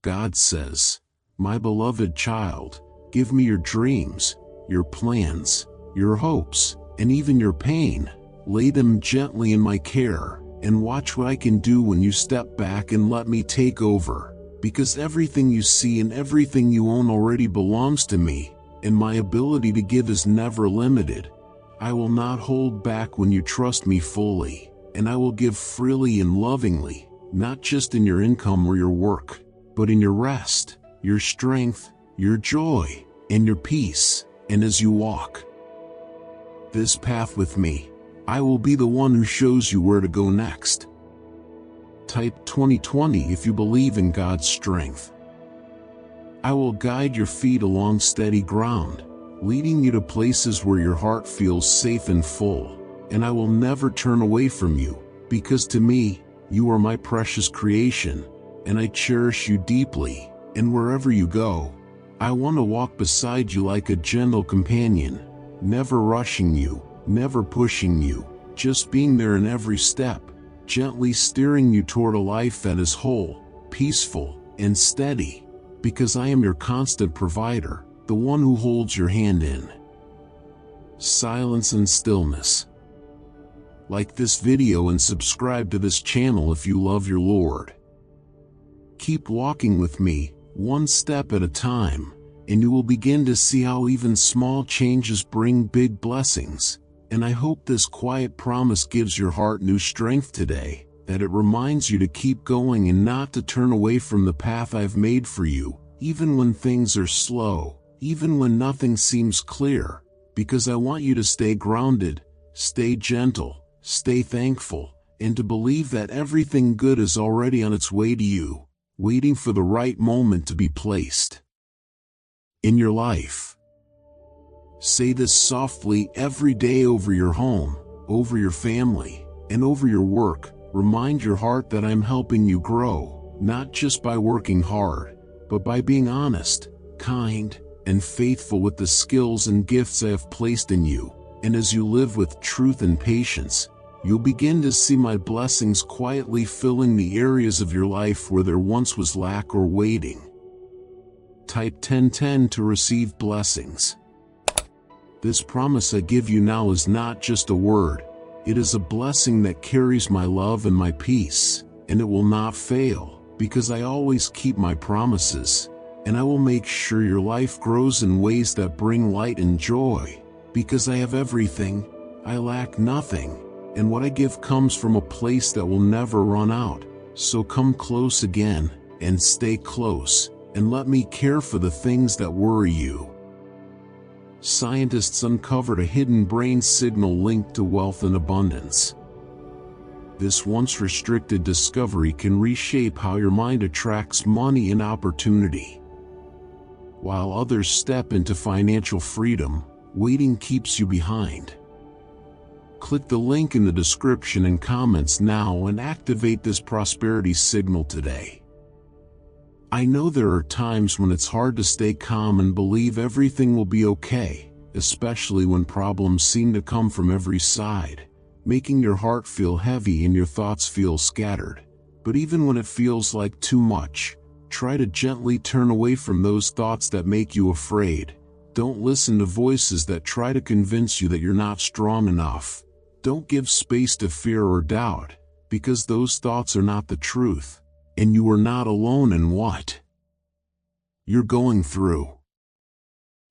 God says, "My beloved child, give me your dreams, your plans, your hopes, and even your pain. Lay them gently in my care, and watch what I can do when you step back and let me take over. Because everything you see and everything you own already belongs to me, and my ability to give is never limited. I will not hold back when you trust me fully, and I will give freely and lovingly, not just in your income or your work, but in your rest, your strength, your joy, and your peace. And as you walk this path with me, I will be the one who shows you where to go next." Type 2020 if you believe in God's strength. I will guide your feet along steady ground, leading you to places where your heart feels safe and full, and I will never turn away from you, because to me, you are my precious creation, and I cherish you deeply, and wherever you go, I want to walk beside you like a gentle companion, never rushing you, never pushing you, just being there in every step, gently steering you toward a life that is whole, peaceful, and steady, because I am your constant provider, the one who holds your hand in silence and stillness. Like this video and subscribe to this channel if you love your Lord. Keep walking with me, one step at a time, and you will begin to see how even small changes bring big blessings. And I hope this quiet promise gives your heart new strength today, that it reminds you to keep going and not to turn away from the path I've made for you, even when things are slow, even when nothing seems clear, because I want you to stay grounded, stay gentle, stay thankful, and to believe that everything good is already on its way to you, waiting for the right moment to be placed in your life. Say this softly every day over your home, over your family, and over your work. Remind your heart that I'm helping you grow, not just by working hard, but by being honest, kind, and faithful with the skills and gifts I have placed in you. And as you live with truth and patience, you'll begin to see my blessings quietly filling the areas of your life where there once was lack or waiting. Type 1010 to receive blessings. This promise I give you now is not just a word, it is a blessing that carries my love and my peace, and it will not fail, because I always keep my promises, and I will make sure your life grows in ways that bring light and joy, because I have everything, I lack nothing, and what I give comes from a place that will never run out. So come close again, and stay close, and let me care for the things that worry you. Scientists uncovered a hidden brain signal linked to wealth and abundance. This once restricted discovery can reshape how your mind attracts money and opportunity. While others step into financial freedom, waiting keeps you behind. Click the link in the description and comments now and activate this prosperity signal today. I know there are times when it's hard to stay calm and believe everything will be okay, especially when problems seem to come from every side, making your heart feel heavy and your thoughts feel scattered. But even when it feels like too much, try to gently turn away from those thoughts that make you afraid. Don't listen to voices that try to convince you that you're not strong enough. Don't give space to fear or doubt, because those thoughts are not the truth. And you are not alone in what you're going through.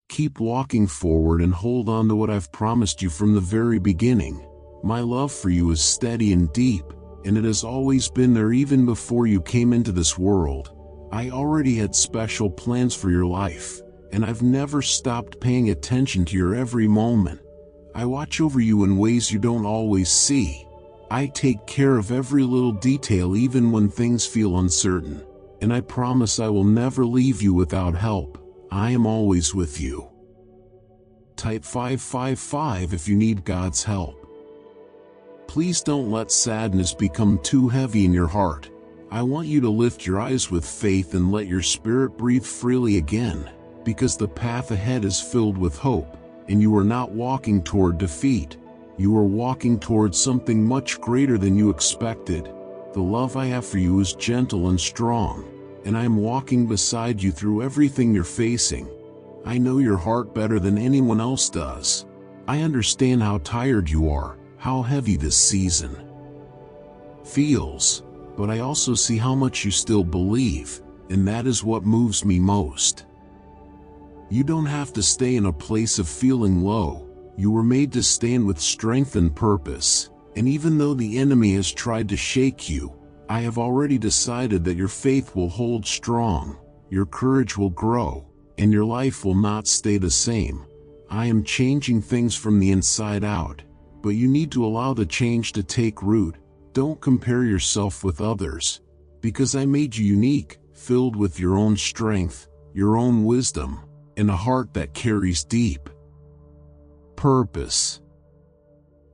Keep walking forward and hold on to what I've promised you from the very beginning. My love for you is steady and deep, and it has always been there even before you came into this world. I already had special plans for your life, and I've never stopped paying attention to your every moment. I watch over you in ways you don't always see. I take care of every little detail even when things feel uncertain, and I promise I will never leave you without help. I am always with you. Type 555 if you need God's help. Please don't let sadness become too heavy in your heart. I want you to lift your eyes with faith and let your spirit breathe freely again, because the path ahead is filled with hope, and you are not walking toward defeat. You are walking towards something much greater than you expected. The love I have for you is gentle and strong, and I am walking beside you through everything you're facing. I know your heart better than anyone else does. I understand how tired you are, how heavy this season feels, but I also see how much you still believe, and that is what moves me most. You don't have to stay in a place of feeling low. You were made to stand with strength and purpose, and even though the enemy has tried to shake you, I have already decided that your faith will hold strong, your courage will grow, and your life will not stay the same. I am changing things from the inside out, but you need to allow the change to take root. Don't compare yourself with others, because I made you unique, filled with your own strength, your own wisdom, and a heart that carries deep purpose.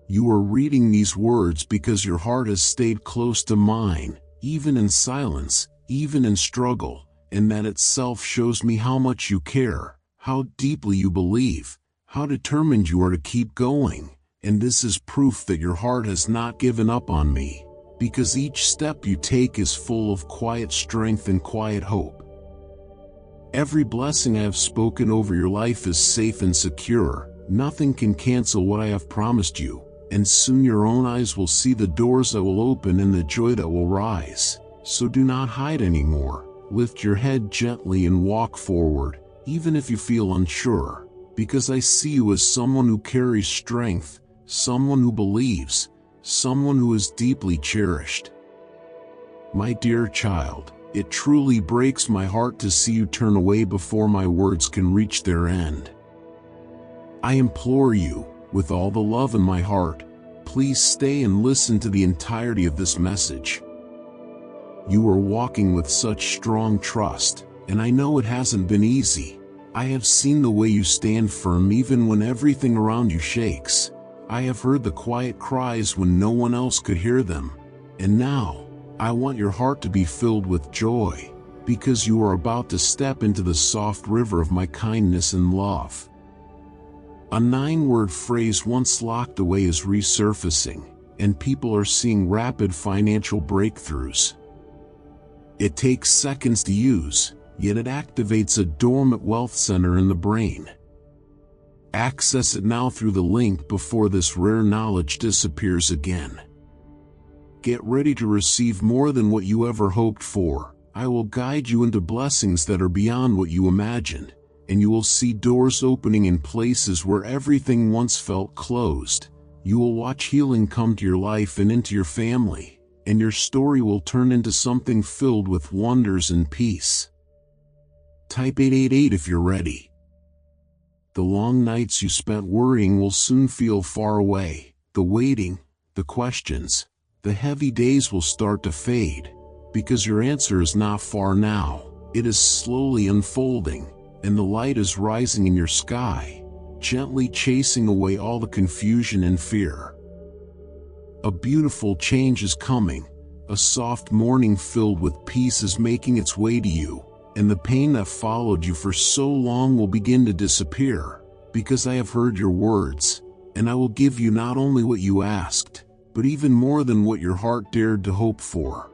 You are reading these words because your heart has stayed close to mine, even in silence, even in struggle, and that itself shows me how much you care, how deeply you believe, how determined you are to keep going, and this is proof that your heart has not given up on me, because each step you take is full of quiet strength and quiet hope. Every blessing I have spoken over your life is safe and secure. Nothing can cancel what I have promised you, and soon your own eyes will see the doors that will open and the joy that will rise. So do not hide anymore. Lift your head gently and walk forward, even if you feel unsure, because I see you as someone who carries strength, someone who believes, someone who is deeply cherished. My dear child, it truly breaks my heart to see you turn away before my words can reach their end. I implore you, with all the love in my heart, please stay and listen to the entirety of this message. You are walking with such strong trust, and I know it hasn't been easy. I have seen the way you stand firm even when everything around you shakes. I have heard the quiet cries when no one else could hear them. And now, I want your heart to be filled with joy, because you are about to step into the soft river of my kindness and love. A 9-word phrase once locked away is resurfacing, and people are seeing rapid financial breakthroughs. It takes seconds to use, yet it activates a dormant wealth center in the brain. Access it now through the link before this rare knowledge disappears again. Get ready to receive more than what you ever hoped for. I will guide you into blessings that are beyond what you imagined, and you will see doors opening in places where everything once felt closed. You will watch healing come to your life and into your family, and your story will turn into something filled with wonders and peace. Type 888 if you're ready. The long nights you spent worrying will soon feel far away. The waiting, the questions, the heavy days will start to fade, because your answer is not far now. It is slowly unfolding, and the light is rising in your sky, gently chasing away all the confusion and fear. A beautiful change is coming. A soft morning filled with peace is making its way to you, and the pain that followed you for so long will begin to disappear, because I have heard your words, and I will give you not only what you asked, but even more than what your heart dared to hope for.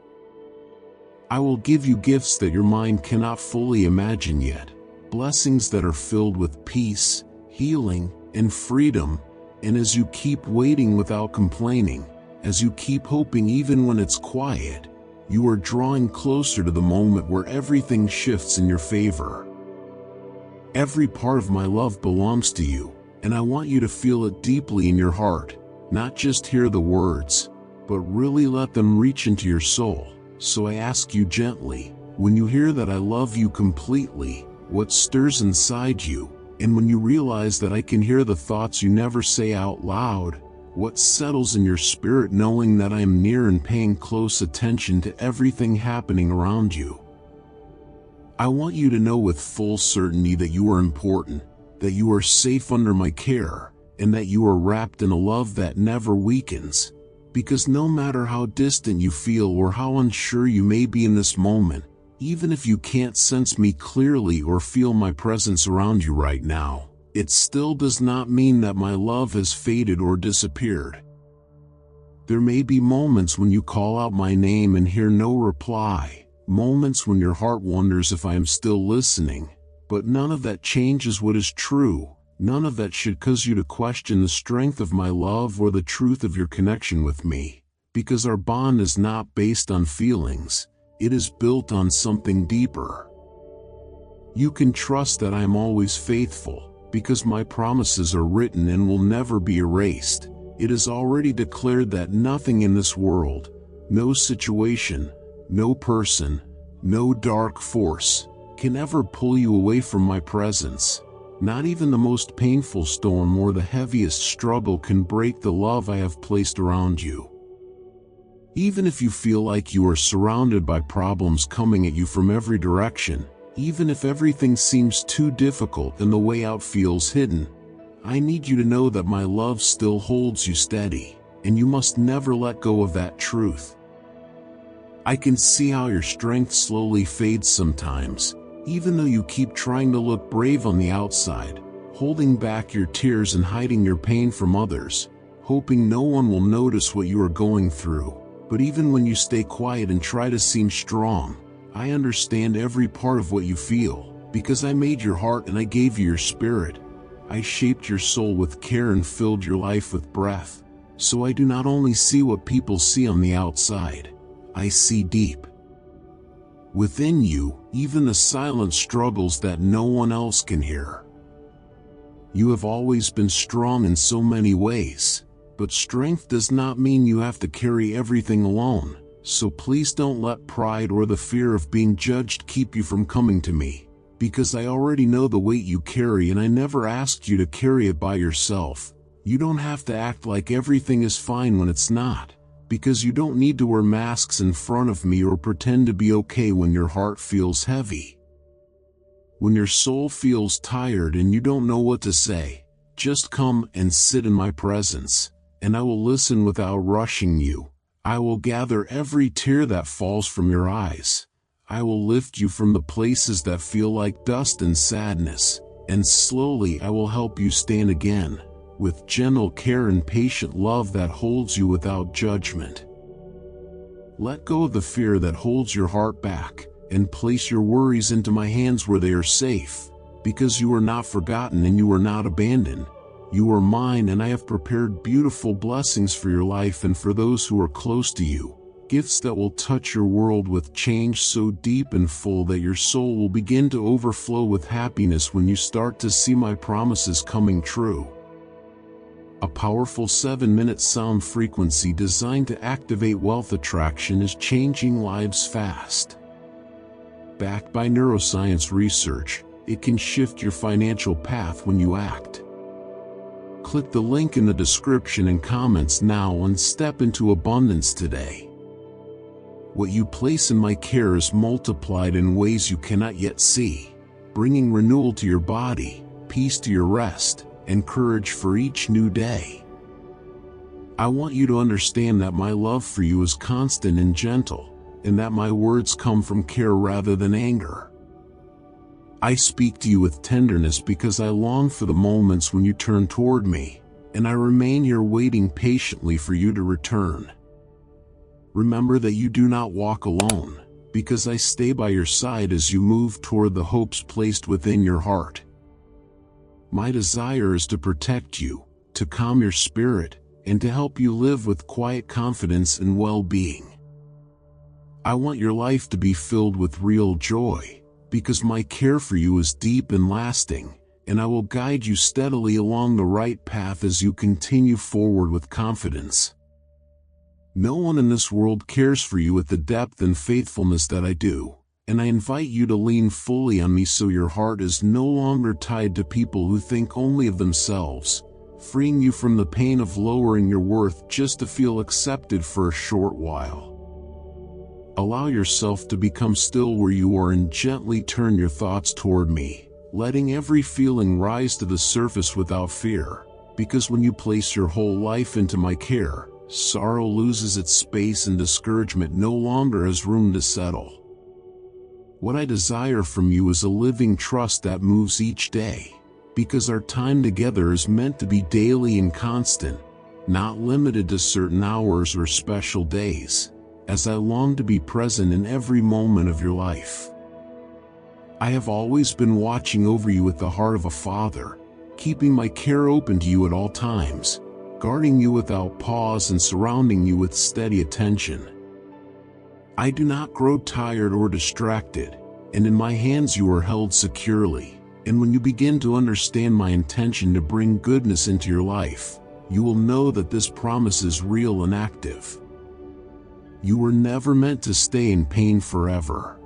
I will give you gifts that your mind cannot fully imagine yet. Blessings that are filled with peace, healing, and freedom. And as you keep waiting without complaining, as you keep hoping even when it's quiet, you are drawing closer to the moment where everything shifts in your favor. Every part of my love belongs to you, and I want you to feel it deeply in your heart, not just hear the words, but really let them reach into your soul. So I ask you gently, when you hear that I love you completely, what stirs inside you, and when you realize that I can hear the thoughts you never say out loud, what settles in your spirit knowing that I am near and paying close attention to everything happening around you. I want you to know with full certainty that you are important, that you are safe under my care, and that you are wrapped in a love that never weakens. Because no matter how distant you feel or how unsure you may be in this moment, even if you can't sense me clearly or feel my presence around you right now, it still does not mean that my love has faded or disappeared. There may be moments when you call out my name and hear no reply, moments when your heart wonders if I am still listening, but none of that changes what is true. None of that should cause you to question the strength of my love or the truth of your connection with me, because our bond is not based on feelings, it is built on something deeper. You can trust that I am always faithful, because my promises are written and will never be erased. It is already declared that nothing in this world, no situation, no person, no dark force, can ever pull you away from my presence. Not even the most painful storm or the heaviest struggle can break the love I have placed around you. Even if you feel like you are surrounded by problems coming at you from every direction, even if everything seems too difficult and the way out feels hidden, I need you to know that my love still holds you steady, and you must never let go of that truth. I can see how your strength slowly fades sometimes, even though you keep trying to look brave on the outside, holding back your tears and hiding your pain from others, hoping no one will notice what you are going through. But even when you stay quiet and try to seem strong, I understand every part of what you feel, because I made your heart and I gave you your spirit. I shaped your soul with care and filled your life with breath. So I do not only see what people see on the outside, I see deep within you, even the silent struggles that no one else can hear. You have always been strong in so many ways, but strength does not mean you have to carry everything alone. So please don't let pride or the fear of being judged keep you from coming to me, because I already know the weight you carry and I never asked you to carry it by yourself. You don't have to act like everything is fine when it's not, because you don't need to wear masks in front of me or pretend to be okay when your heart feels heavy. When your soul feels tired and you don't know what to say, just come and sit in my presence, and I will listen without rushing you. I will gather every tear that falls from your eyes. I will lift you from the places that feel like dust and sadness, and slowly I will help you stand again, with gentle care and patient love that holds you without judgment. Let go of the fear that holds your heart back, and place your worries into my hands where they are safe, because you are not forgotten and you are not abandoned. You are mine, and I have prepared beautiful blessings for your life and for those who are close to you, gifts that will touch your world with change so deep and full that your soul will begin to overflow with happiness when you start to see my promises coming true. A powerful 7-minute sound frequency designed to activate wealth attraction is changing lives fast. Backed by neuroscience research, it can shift your financial path when you act. Click the link in the description and comments now and step into abundance today. What you place in my care is multiplied in ways you cannot yet see, bringing renewal to your body, peace to your rest, and courage for each new day. I want you to understand that my love for you is constant and gentle, and that my words come from care rather than anger. I speak to you with tenderness because I long for the moments when you turn toward me, and I remain here waiting patiently for you to return. Remember that you do not walk alone, because I stay by your side as you move toward the hopes placed within your heart. My desire is to protect you, to calm your spirit, and to help you live with quiet confidence and well-being. I want your life to be filled with real joy, because my care for you is deep and lasting, and I will guide you steadily along the right path as you continue forward with confidence. No one in this world cares for you with the depth and faithfulness that I do, and I invite you to lean fully on me so your heart is no longer tied to people who think only of themselves, freeing you from the pain of lowering your worth just to feel accepted for a short while. Allow yourself to become still where you are and gently turn your thoughts toward me, letting every feeling rise to the surface without fear, because when you place your whole life into my care, sorrow loses its space and discouragement no longer has room to settle. What I desire from you is a living trust that moves each day, because our time together is meant to be daily and constant, not limited to certain hours or special days. as I long to be present in every moment of your life. I have always been watching over you with the heart of a father, keeping my care open to you at all times, guarding you without pause and surrounding you with steady attention. I do not grow tired or distracted, and in my hands you are held securely, and when you begin to understand my intention to bring goodness into your life, you will know that this promise is real and active. You were never meant to stay in pain forever.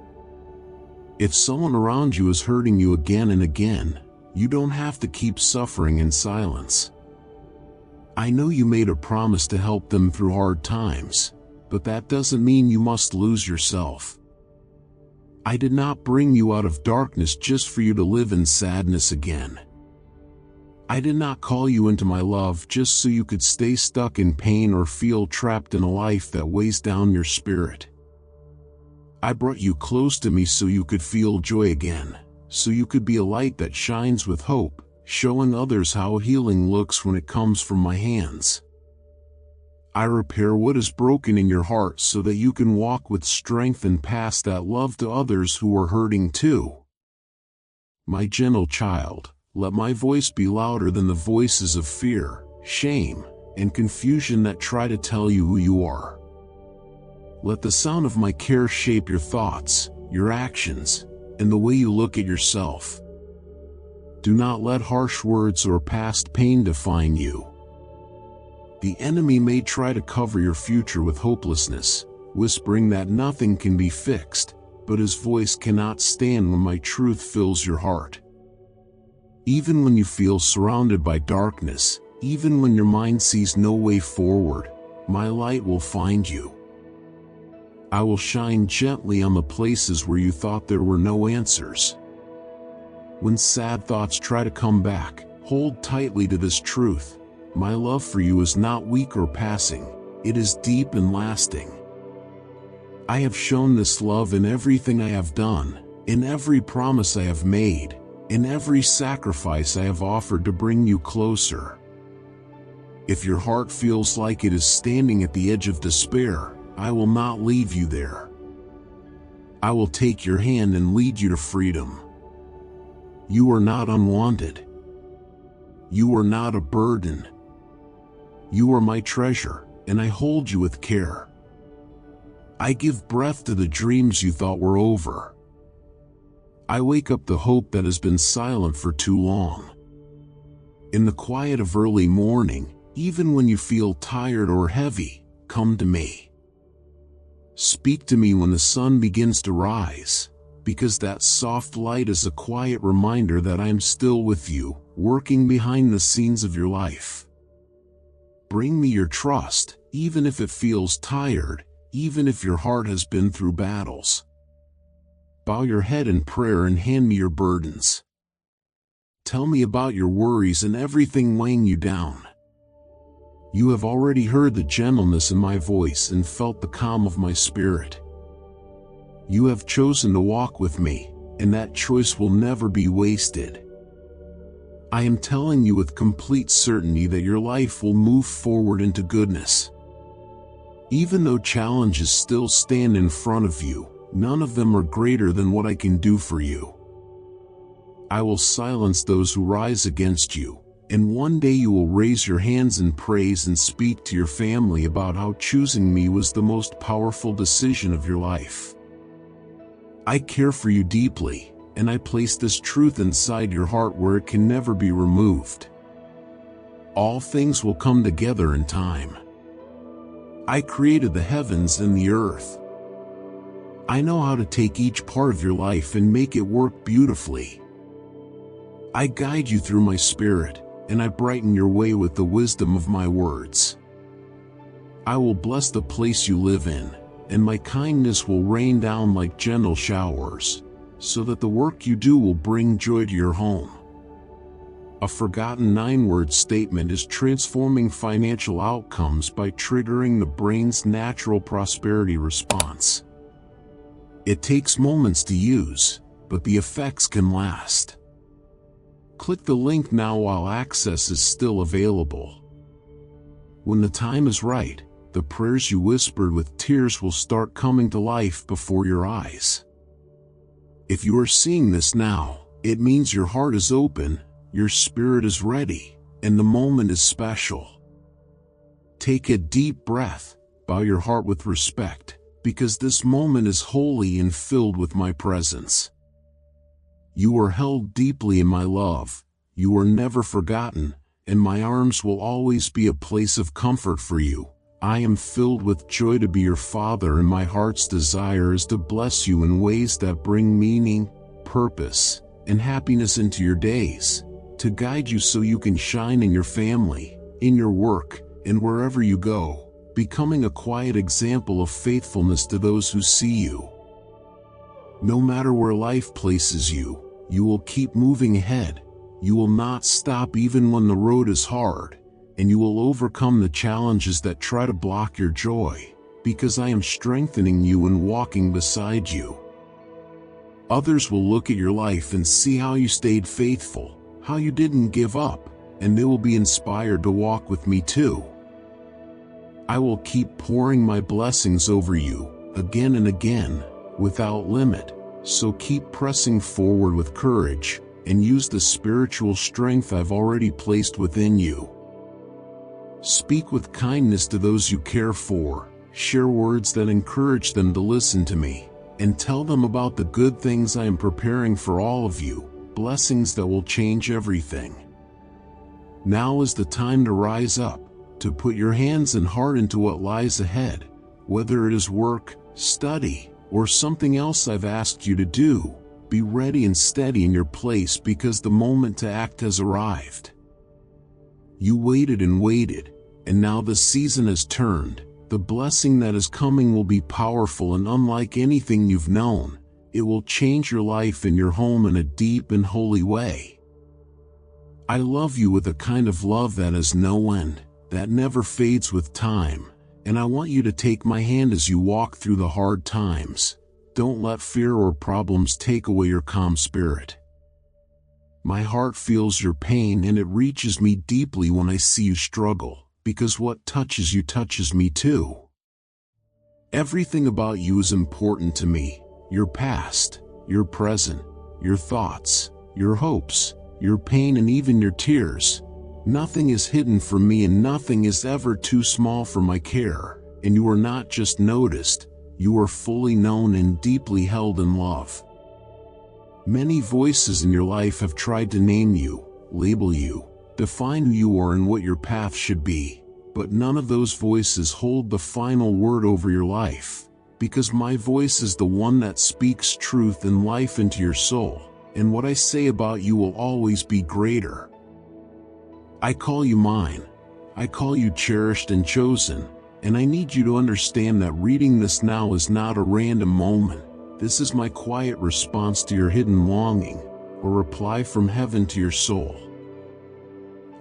If someone around you is hurting you again and again, you don't have to keep suffering in silence. I know you made a promise to help them through hard times, but that doesn't mean you must lose yourself. I did not bring you out of darkness just for you to live in sadness again. I did not call you into my love just so you could stay stuck in pain or feel trapped in a life that weighs down your spirit. I brought you close to me so you could feel joy again, so you could be a light that shines with hope, showing others how healing looks when it comes from my hands. I repair what is broken in your heart so that you can walk with strength and pass that love to others who are hurting too. My gentle child, let my voice be louder than the voices of fear, shame, and confusion that try to tell you who you are. Let the sound of my care shape your thoughts, your actions, and the way you look at yourself. Do not let harsh words or past pain define you. The enemy may try to cover your future with hopelessness, whispering that nothing can be fixed, but his voice cannot stand when my truth fills your heart. Even when you feel surrounded by darkness, even when your mind sees no way forward, my light will find you. I will shine gently on the places where you thought there were no answers. When sad thoughts try to come back, hold tightly to this truth. My love for you is not weak or passing, it is deep and lasting. I have shown this love in everything I have done, in every promise I have made, in every sacrifice I have offered to bring you closer. If your heart feels like it is standing at the edge of despair, I will not leave you there. I will take your hand and lead you to freedom. You are not unwanted. You are not a burden. You are my treasure, and I hold you with care. I give breath to the dreams you thought were over. I wake up the hope that has been silent for too long. In the quiet of early morning, even when you feel tired or heavy, come to me. Speak to me when the sun begins to rise, because that soft light is a quiet reminder that I am still with you, working behind the scenes of your life. Bring me your trust, even if it feels tired, even if your heart has been through battles. Bow your head in prayer and hand me your burdens. Tell me about your worries and everything weighing you down. You have already heard the gentleness in my voice and felt the calm of my spirit. You have chosen to walk with me, and that choice will never be wasted. I am telling you with complete certainty that your life will move forward into goodness. Even though challenges still stand in front of you, none of them are greater than what I can do for you. I will silence those who rise against you, and one day you will raise your hands in praise and speak to your family about how choosing me was the most powerful decision of your life. I care for you deeply, and I place this truth inside your heart where it can never be removed. All things will come together in time. I created the heavens and the earth. I know how to take each part of your life and make it work beautifully. I guide you through my spirit, and I brighten your way with the wisdom of my words. I will bless the place you live in, and my kindness will rain down like gentle showers, so that the work you do will bring joy to your home. A forgotten 9-word statement is transforming financial outcomes by triggering the brain's natural prosperity response. It takes moments to use, but the effects can last. Click the link now while access is still available. When the time is right, the prayers you whispered with tears will start coming to life before your eyes. If you are seeing this now, it means your heart is open, your spirit is ready, and the moment is special. Take a deep breath, bow your heart with respect, because this moment is holy and filled with my presence. You are held deeply in my love, you are never forgotten, and my arms will always be a place of comfort for you. I am filled with joy to be your father, and my heart's desire is to bless you in ways that bring meaning, purpose, and happiness into your days, to guide you so you can shine in your family, in your work, and wherever you go, becoming a quiet example of faithfulness to those who see you. No matter where life places you, you will keep moving ahead. You will not stop even when the road is hard, and you will overcome the challenges that try to block your joy, because I am strengthening you and walking beside you. Others will look at your life and see how you stayed faithful, how you didn't give up, and they will be inspired to walk with me too. I will keep pouring my blessings over you, again and again, without limit, so keep pressing forward with courage, and use the spiritual strength I've already placed within you. Speak with kindness to those you care for, share words that encourage them to listen to me, and tell them about the good things I am preparing for all of you, blessings that will change everything. Now is the time to rise up, to put your hands and heart into what lies ahead, whether it is work, study, or something else I've asked you to do. Be ready and steady in your place, because the moment to act has arrived. You waited and waited, and now the season has turned. The blessing that is coming will be powerful and unlike anything you've known. It will change your life and your home in a deep and holy way. I love you with a kind of love that has no end, that never fades with time, and I want you to take my hand as you walk through the hard times. Don't let fear or problems take away your calm spirit. My heart feels your pain, and it reaches me deeply when I see you struggle, because what touches you touches me too. Everything about you is important to me, your past, your present, your thoughts, your hopes, your pain, and even your tears. Nothing is hidden from me, and nothing is ever too small for my care, and you are not just noticed, you are fully known and deeply held in love. Many voices in your life have tried to name you, label you, define who you are and what your path should be, but none of those voices hold the final word over your life, because my voice is the one that speaks truth and life into your soul, and what I say about you will always be greater. I call you mine. I call you cherished and chosen, and I need you to understand that reading this now is not a random moment. This is my quiet response to your hidden longing, a reply from heaven to your soul.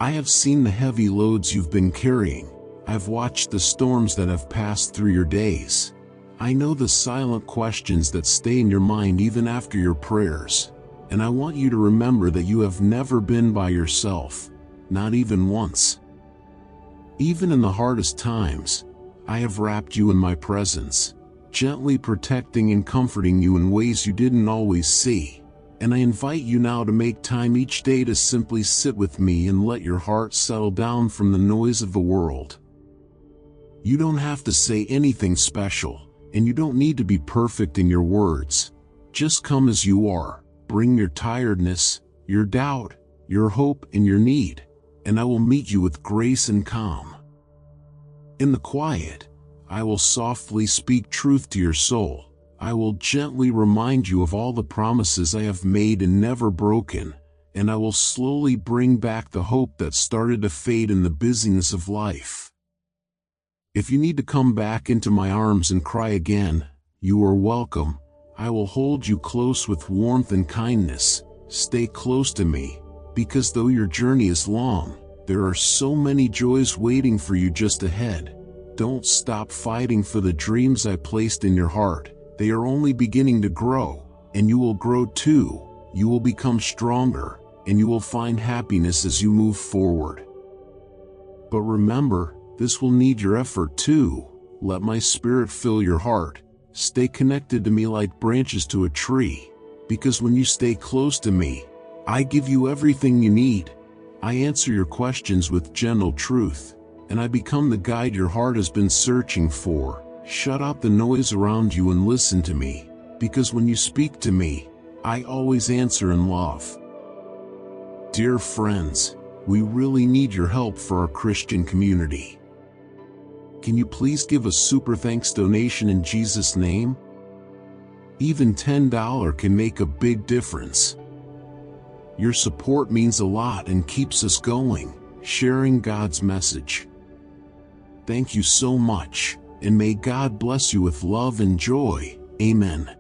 I have seen the heavy loads you've been carrying. I've watched the storms that have passed through your days. I know the silent questions that stay in your mind even after your prayers, and I want you to remember that you have never been by yourself, not even once. Even in the hardest times, I have wrapped you in my presence, gently protecting and comforting you in ways you didn't always see, and I invite you now to make time each day to simply sit with me and let your heart settle down from the noise of the world. You don't have to say anything special, and you don't need to be perfect in your words. Just come as you are, bring your tiredness, your doubt, your hope, and your need, and I will meet you with grace and calm. In the quiet, I will softly speak truth to your soul. I will gently remind you of all the promises I have made and never broken, and I will slowly bring back the hope that started to fade in the busyness of life. If you need to come back into my arms and cry again, you are welcome. I will hold you close with warmth and kindness. Stay close to me, because though your journey is long, there are so many joys waiting for you just ahead. Don't stop fighting for the dreams I placed in your heart. They are only beginning to grow, and you will grow too. You will become stronger, and you will find happiness as you move forward. But remember, This will need your effort too. Let my spirit fill your heart. Stay connected to me like branches to a tree, because when you stay close to me, I give you everything you need. I answer your questions with gentle truth, and I become the guide your heart has been searching for. Shut out the noise around you and listen to me, because when you speak to me, I always answer in love. Dear friends, we really need your help for our Christian community. Can you please give a super thanks donation in Jesus' name? Even $10 can make a big difference. Your support means a lot and keeps us going, sharing God's message. Thank you so much, and may God bless you with love and joy. Amen.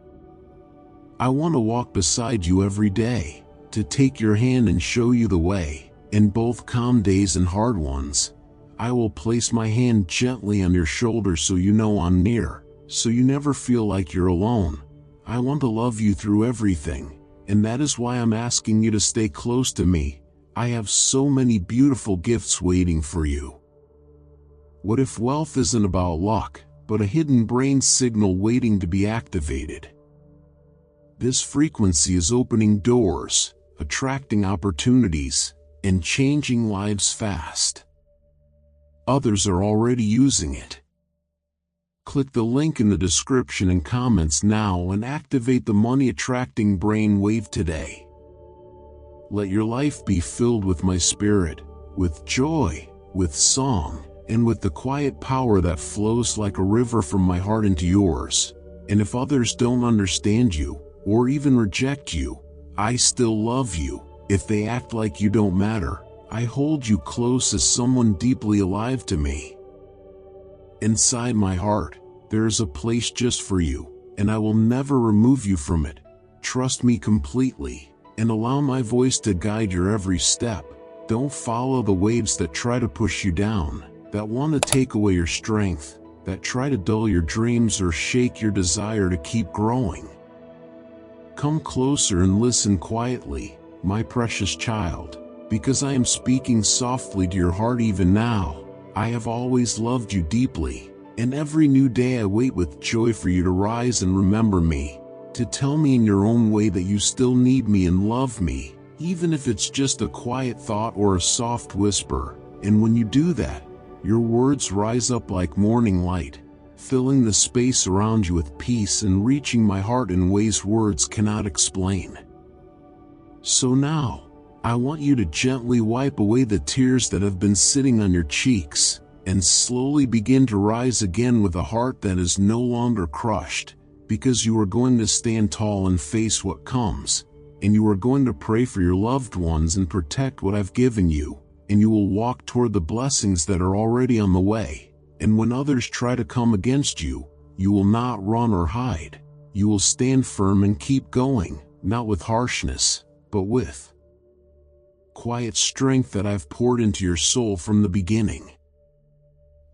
I want to walk beside you every day, to take your hand and show you the way, in both calm days and hard ones. I will place my hand gently on your shoulder so you know I'm near, so you never feel like you're alone. I want to love you through everything, and that is why I'm asking you to stay close to me. I have so many beautiful gifts waiting for you. What if wealth isn't about luck, but a hidden brain signal waiting to be activated? This frequency is opening doors, attracting opportunities, and changing lives fast. Others are already using it. Click the link in the description and comments now and activate the money-attracting brain wave today. Let your life be filled with my spirit, with joy, with song, and with the quiet power that flows like a river from my heart into yours. And if others don't understand you, or even reject you, I still love you. If they act like you don't matter, I hold you close as someone deeply alive to me. Inside my heart, there is a place just for you, and I will never remove you from it. Trust me completely, and allow my voice to guide your every step. Don't follow the waves that try to push you down, that want to take away your strength, that try to dull your dreams or shake your desire to keep growing. Come closer and listen quietly, my precious child, because I am speaking softly to your heart even now. I have always loved you deeply, and every new day I wait with joy for you to rise and remember me, to tell me in your own way that you still need me and love me, even if it's just a quiet thought or a soft whisper. And when you do that, your words rise up like morning light, filling the space around you with peace and reaching my heart in ways words cannot explain. So now, I want you to gently wipe away the tears that have been sitting on your cheeks, and slowly begin to rise again with a heart that is no longer crushed, because you are going to stand tall and face what comes, and you are going to pray for your loved ones and protect what I've given you, and you will walk toward the blessings that are already on the way. And when others try to come against you, you will not run or hide. You will stand firm and keep going, not with harshness, but with quiet strength that I've poured into your soul from the beginning.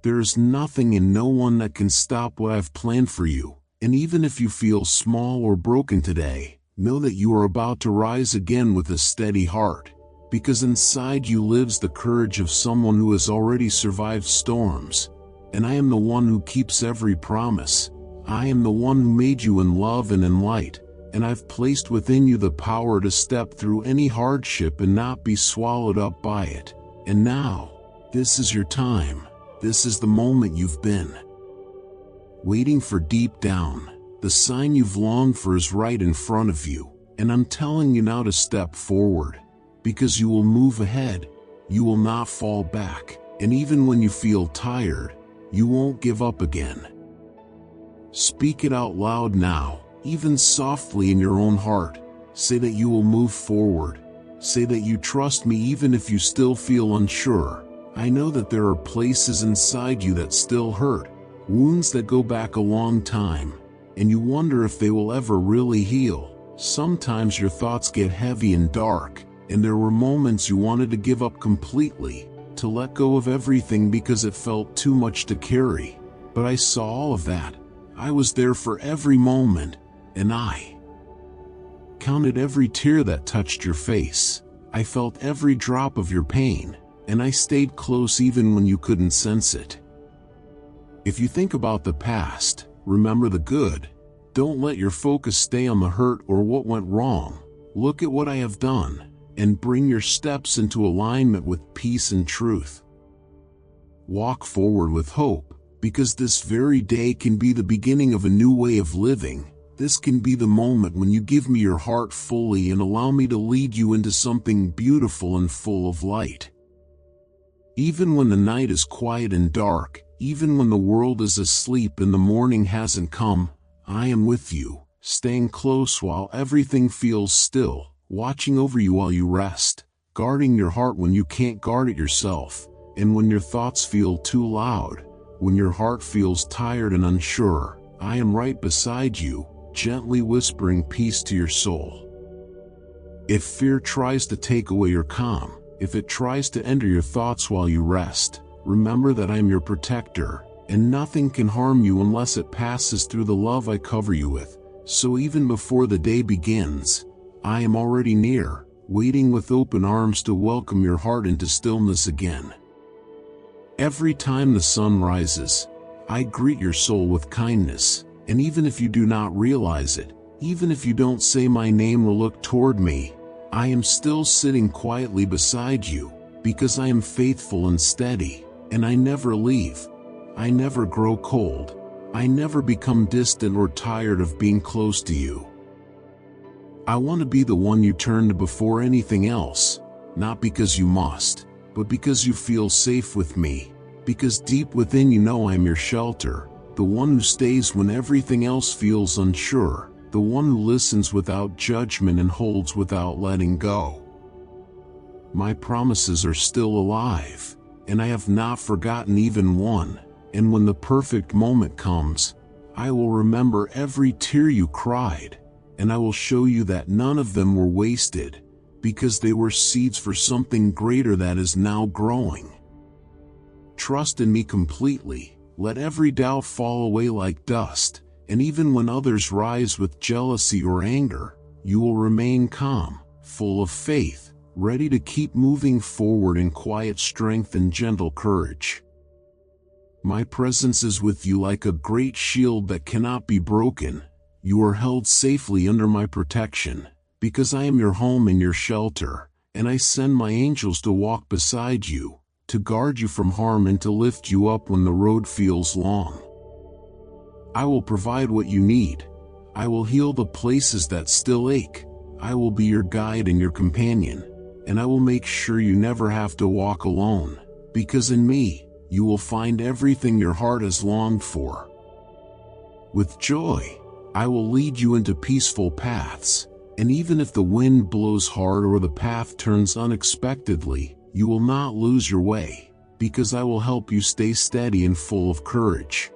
There is nothing and no one that can stop what I've planned for you, and even if you feel small or broken today, know that you are about to rise again with a steady heart, because inside you lives the courage of someone who has already survived storms. And I am the one who keeps every promise. I am the one who made you in love and in light, and I've placed within you the power to step through any hardship and not be swallowed up by it. And now, this is your time. This is the moment you've been waiting for deep down. The sign you've longed for is right in front of you, and I'm telling you now to step forward, because you will move ahead. You will not fall back, and even when you feel tired, you won't give up again. Speak it out loud now, even softly in your own heart. Say that you will move forward. Say that you trust me even if you still feel unsure. I know that there are places inside you that still hurt, wounds that go back a long time, and you wonder if they will ever really heal. Sometimes your thoughts get heavy and dark, and there were moments you wanted to give up completely, to let go of everything because it felt too much to carry. But I saw all of that. I was there for every moment, and I counted every tear that touched your face. I felt every drop of your pain, and I stayed close even when you couldn't sense it. If you think about the past, remember the good. Don't let your focus stay on the hurt or what went wrong. Look at what I have done, and bring your steps into alignment with peace and truth. Walk forward with hope, because this very day can be the beginning of a new way of living. This can be the moment when you give me your heart fully and allow me to lead you into something beautiful and full of light. Even when the night is quiet and dark, even when the world is asleep and the morning hasn't come, I am with you, staying close while everything feels still, watching over you while you rest, guarding your heart when you can't guard it yourself, and when your thoughts feel too loud, when your heart feels tired and unsure, I am right beside you, gently whispering peace to your soul. If fear tries to take away your calm, if it tries to enter your thoughts while you rest, remember that I am your protector, and nothing can harm you unless it passes through the love I cover you with. So even before the day begins, I am already near, waiting with open arms to welcome your heart into stillness again. Every time the sun rises, I greet your soul with kindness, and even if you do not realize it, even if you don't say my name or look toward me, I am still sitting quietly beside you, because I am faithful and steady, and I never leave. I never grow cold. I never become distant or tired of being close to you. I want to be the one you turn to before anything else, not because you must, but because you feel safe with me, because deep within you know I am your shelter, the one who stays when everything else feels unsure, the one who listens without judgment and holds without letting go. My promises are still alive, and I have not forgotten even one, and when the perfect moment comes, I will remember every tear you cried, and I will show you that none of them were wasted, because they were seeds for something greater that is now growing. Trust in me completely, let every doubt fall away like dust, and even when others rise with jealousy or anger, you will remain calm, full of faith, ready to keep moving forward in quiet strength and gentle courage. My presence is with you like a great shield that cannot be broken. You are held safely under my protection, because I am your home and your shelter, and I send my angels to walk beside you, to guard you from harm and to lift you up when the road feels long. I will provide what you need. I will heal the places that still ache. I will be your guide and your companion, and I will make sure you never have to walk alone, because in me, you will find everything your heart has longed for. With joy, I will lead you into peaceful paths, and even if the wind blows hard or the path turns unexpectedly, you will not lose your way, because I will help you stay steady and full of courage.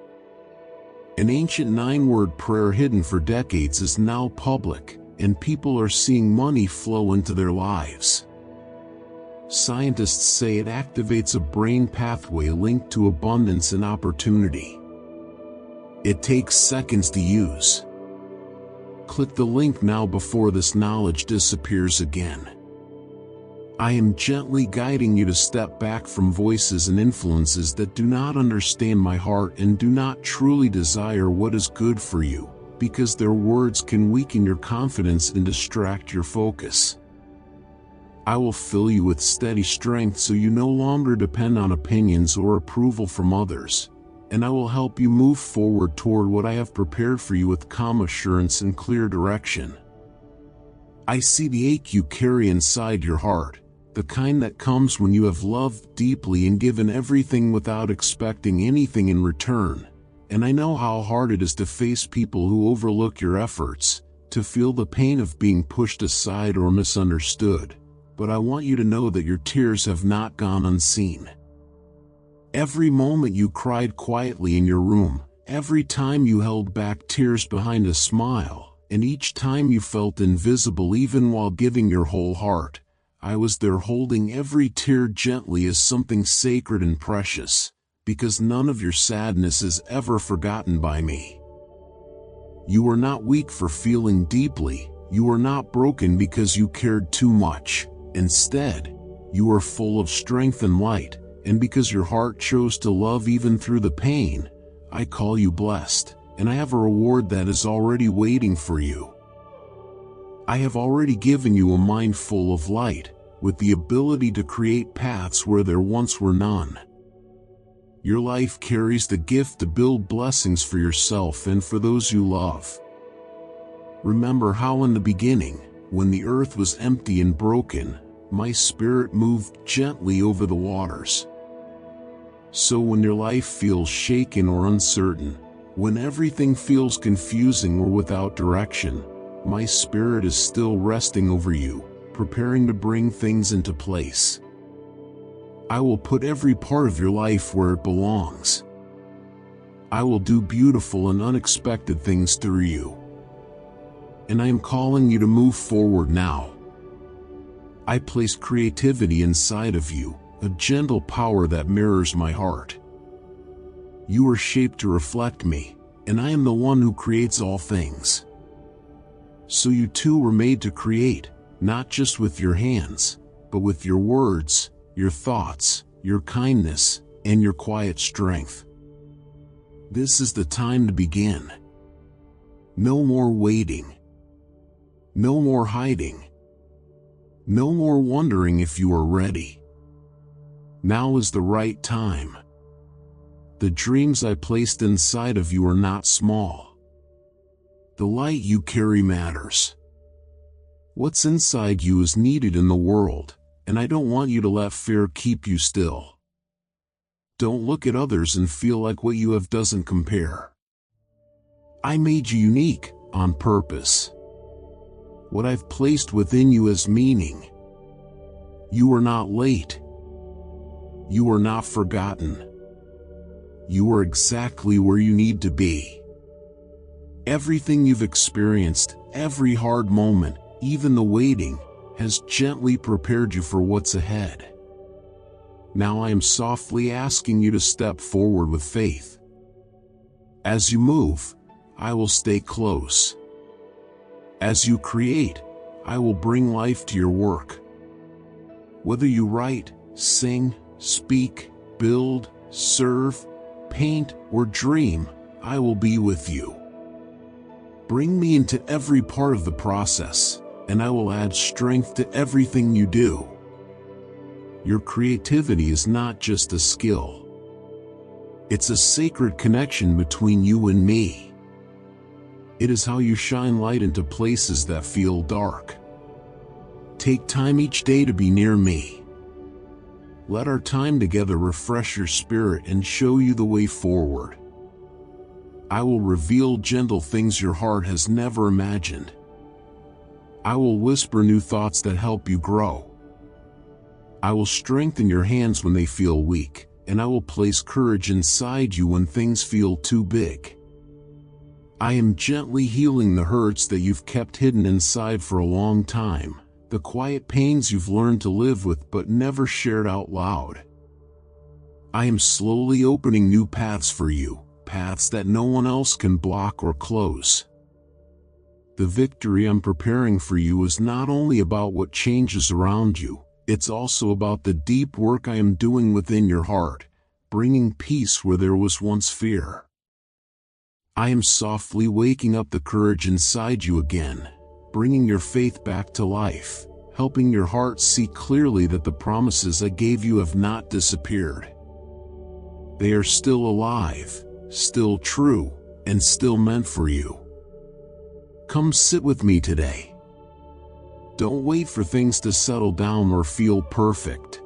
An ancient 9-word prayer hidden for decades is now public, and people are seeing money flow into their lives. Scientists say it activates a brain pathway linked to abundance and opportunity. It takes seconds to use. Click the link now before this knowledge disappears again. I am gently guiding you to step back from voices and influences that do not understand my heart and do not truly desire what is good for you, because their words can weaken your confidence and distract your focus. I will fill you with steady strength so you no longer depend on opinions or approval from others, and I will help you move forward toward what I have prepared for you with calm assurance and clear direction. I see the ache you carry inside your heart, the kind that comes when you have loved deeply and given everything without expecting anything in return, and I know how hard it is to face people who overlook your efforts, to feel the pain of being pushed aside or misunderstood, but I want you to know that your tears have not gone unseen. Every moment you cried quietly in your room, every time you held back tears behind a smile, and each time you felt invisible even while giving your whole heart, I was there holding every tear gently as something sacred and precious, because none of your sadness is ever forgotten by me. You are not weak for feeling deeply, you are not broken because you cared too much. Instead, You are full of strength and light, and because your heart chose to love even through the pain, I call you blessed, and I have a reward that is already waiting for you. I have already given you a mind full of light, with the ability to create paths where there once were none. Your life carries the gift to build blessings for yourself and for those you love. Remember how in the beginning, when the earth was empty and broken, my spirit moved gently over the waters. So when your life feels shaken or uncertain, when everything feels confusing or without direction, my spirit is still resting over you, preparing to bring things into place. I will put every part of your life where it belongs. I will do beautiful and unexpected things through you. And I am calling you to move forward now. I place creativity inside of you, a gentle power that mirrors my heart. You are shaped to reflect me, and I am the one who creates all things. So you too were made to create, not just with your hands, but with your words, your thoughts, your kindness, and your quiet strength. This is the time to begin. No more waiting. No more hiding. No more wondering if you are ready. Now is the right time. The dreams I placed inside of you are not small. The light you carry matters. What's inside you is needed in the world, and I don't want you to let fear keep you still. Don't look at others and feel like what you have doesn't compare. I made you unique, on purpose. What I've placed within you has meaning. You are not late. You are not forgotten. You are exactly where you need to be. Everything you've experienced, every hard moment, even the waiting, has gently prepared you for what's ahead. Now I am softly asking you to step forward with faith. As you move, I will stay close. As you create, I will bring life to your work. Whether you write, sing, speak, build, serve, paint, or dream, I will be with you. Bring me into every part of the process, and I will add strength to everything you do. Your creativity is not just a skill. It's a sacred connection between you and me. It is how you shine light into places that feel dark. Take time each day to be near me. Let our time together refresh your spirit and show you the way forward. I will reveal gentle things your heart has never imagined. I will whisper new thoughts that help you grow. I will strengthen your hands when they feel weak, and I will place courage inside you when things feel too big. I am gently healing the hurts that you've kept hidden inside for a long time, the quiet pains you've learned to live with but never shared out loud. I am slowly opening new paths for you, paths that no one else can block or close. The victory I'm preparing for you is not only about what changes around you, it's also about the deep work I am doing within your heart, bringing peace where there was once fear. I am softly waking up the courage inside you again, bringing your faith back to life, helping your heart see clearly that the promises I gave you have not disappeared. They are still alive, still true, and still meant for you. Come sit with me today. Don't wait for things to settle down or feel perfect.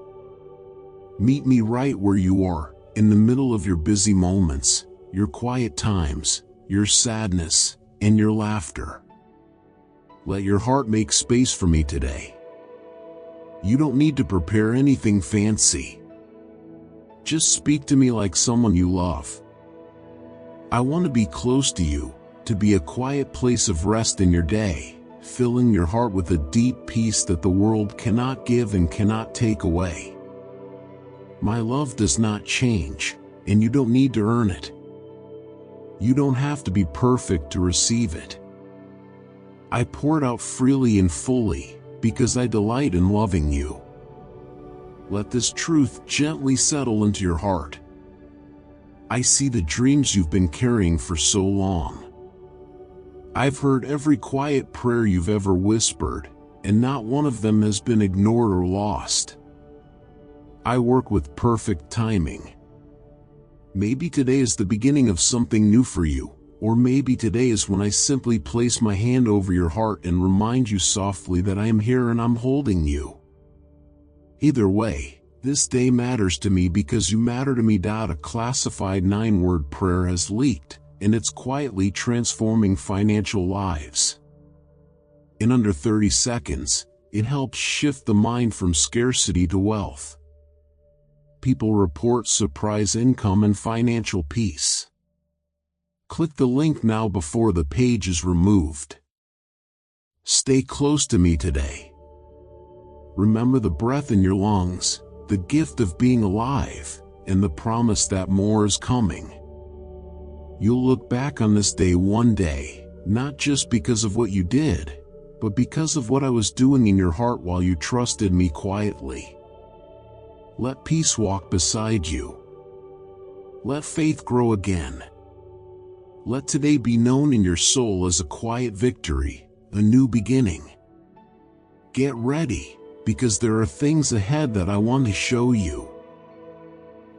Meet me right where you are, in the middle of your busy moments, your quiet times, your sadness, and your laughter. Let your heart make space for me today. You don't need to prepare anything fancy. Just speak to me like someone you love. I want to be close to you, to be a quiet place of rest in your day, filling your heart with a deep peace that the world cannot give and cannot take away. My love does not change, and you don't need to earn it. You don't have to be perfect to receive it. I pour it out freely and fully, because I delight in loving you. Let this truth gently settle into your heart. I see the dreams you've been carrying for so long. I've heard every quiet prayer you've ever whispered, and not one of them has been ignored or lost. I work with perfect timing. Maybe today is the beginning of something new for you, or maybe today is when I simply place my hand over your heart and remind you softly that I am here and I'm holding you. Either way, this day matters to me because you matter to me. A classified 9-word prayer has leaked, and it's quietly transforming financial lives. In under 30 seconds, it helps shift the mind from scarcity to wealth. People report surprise income and financial peace. Click the link now before the page is removed. Stay close to me today. Remember the breath in your lungs, the gift of being alive, and the promise that more is coming. You'll look back on this day one day, not just because of what you did, but because of what I was doing in your heart while you trusted me quietly. Let peace walk beside you. Let faith grow again. Let today be known in your soul as a quiet victory, a new beginning. Get ready, because there are things ahead that I want to show you.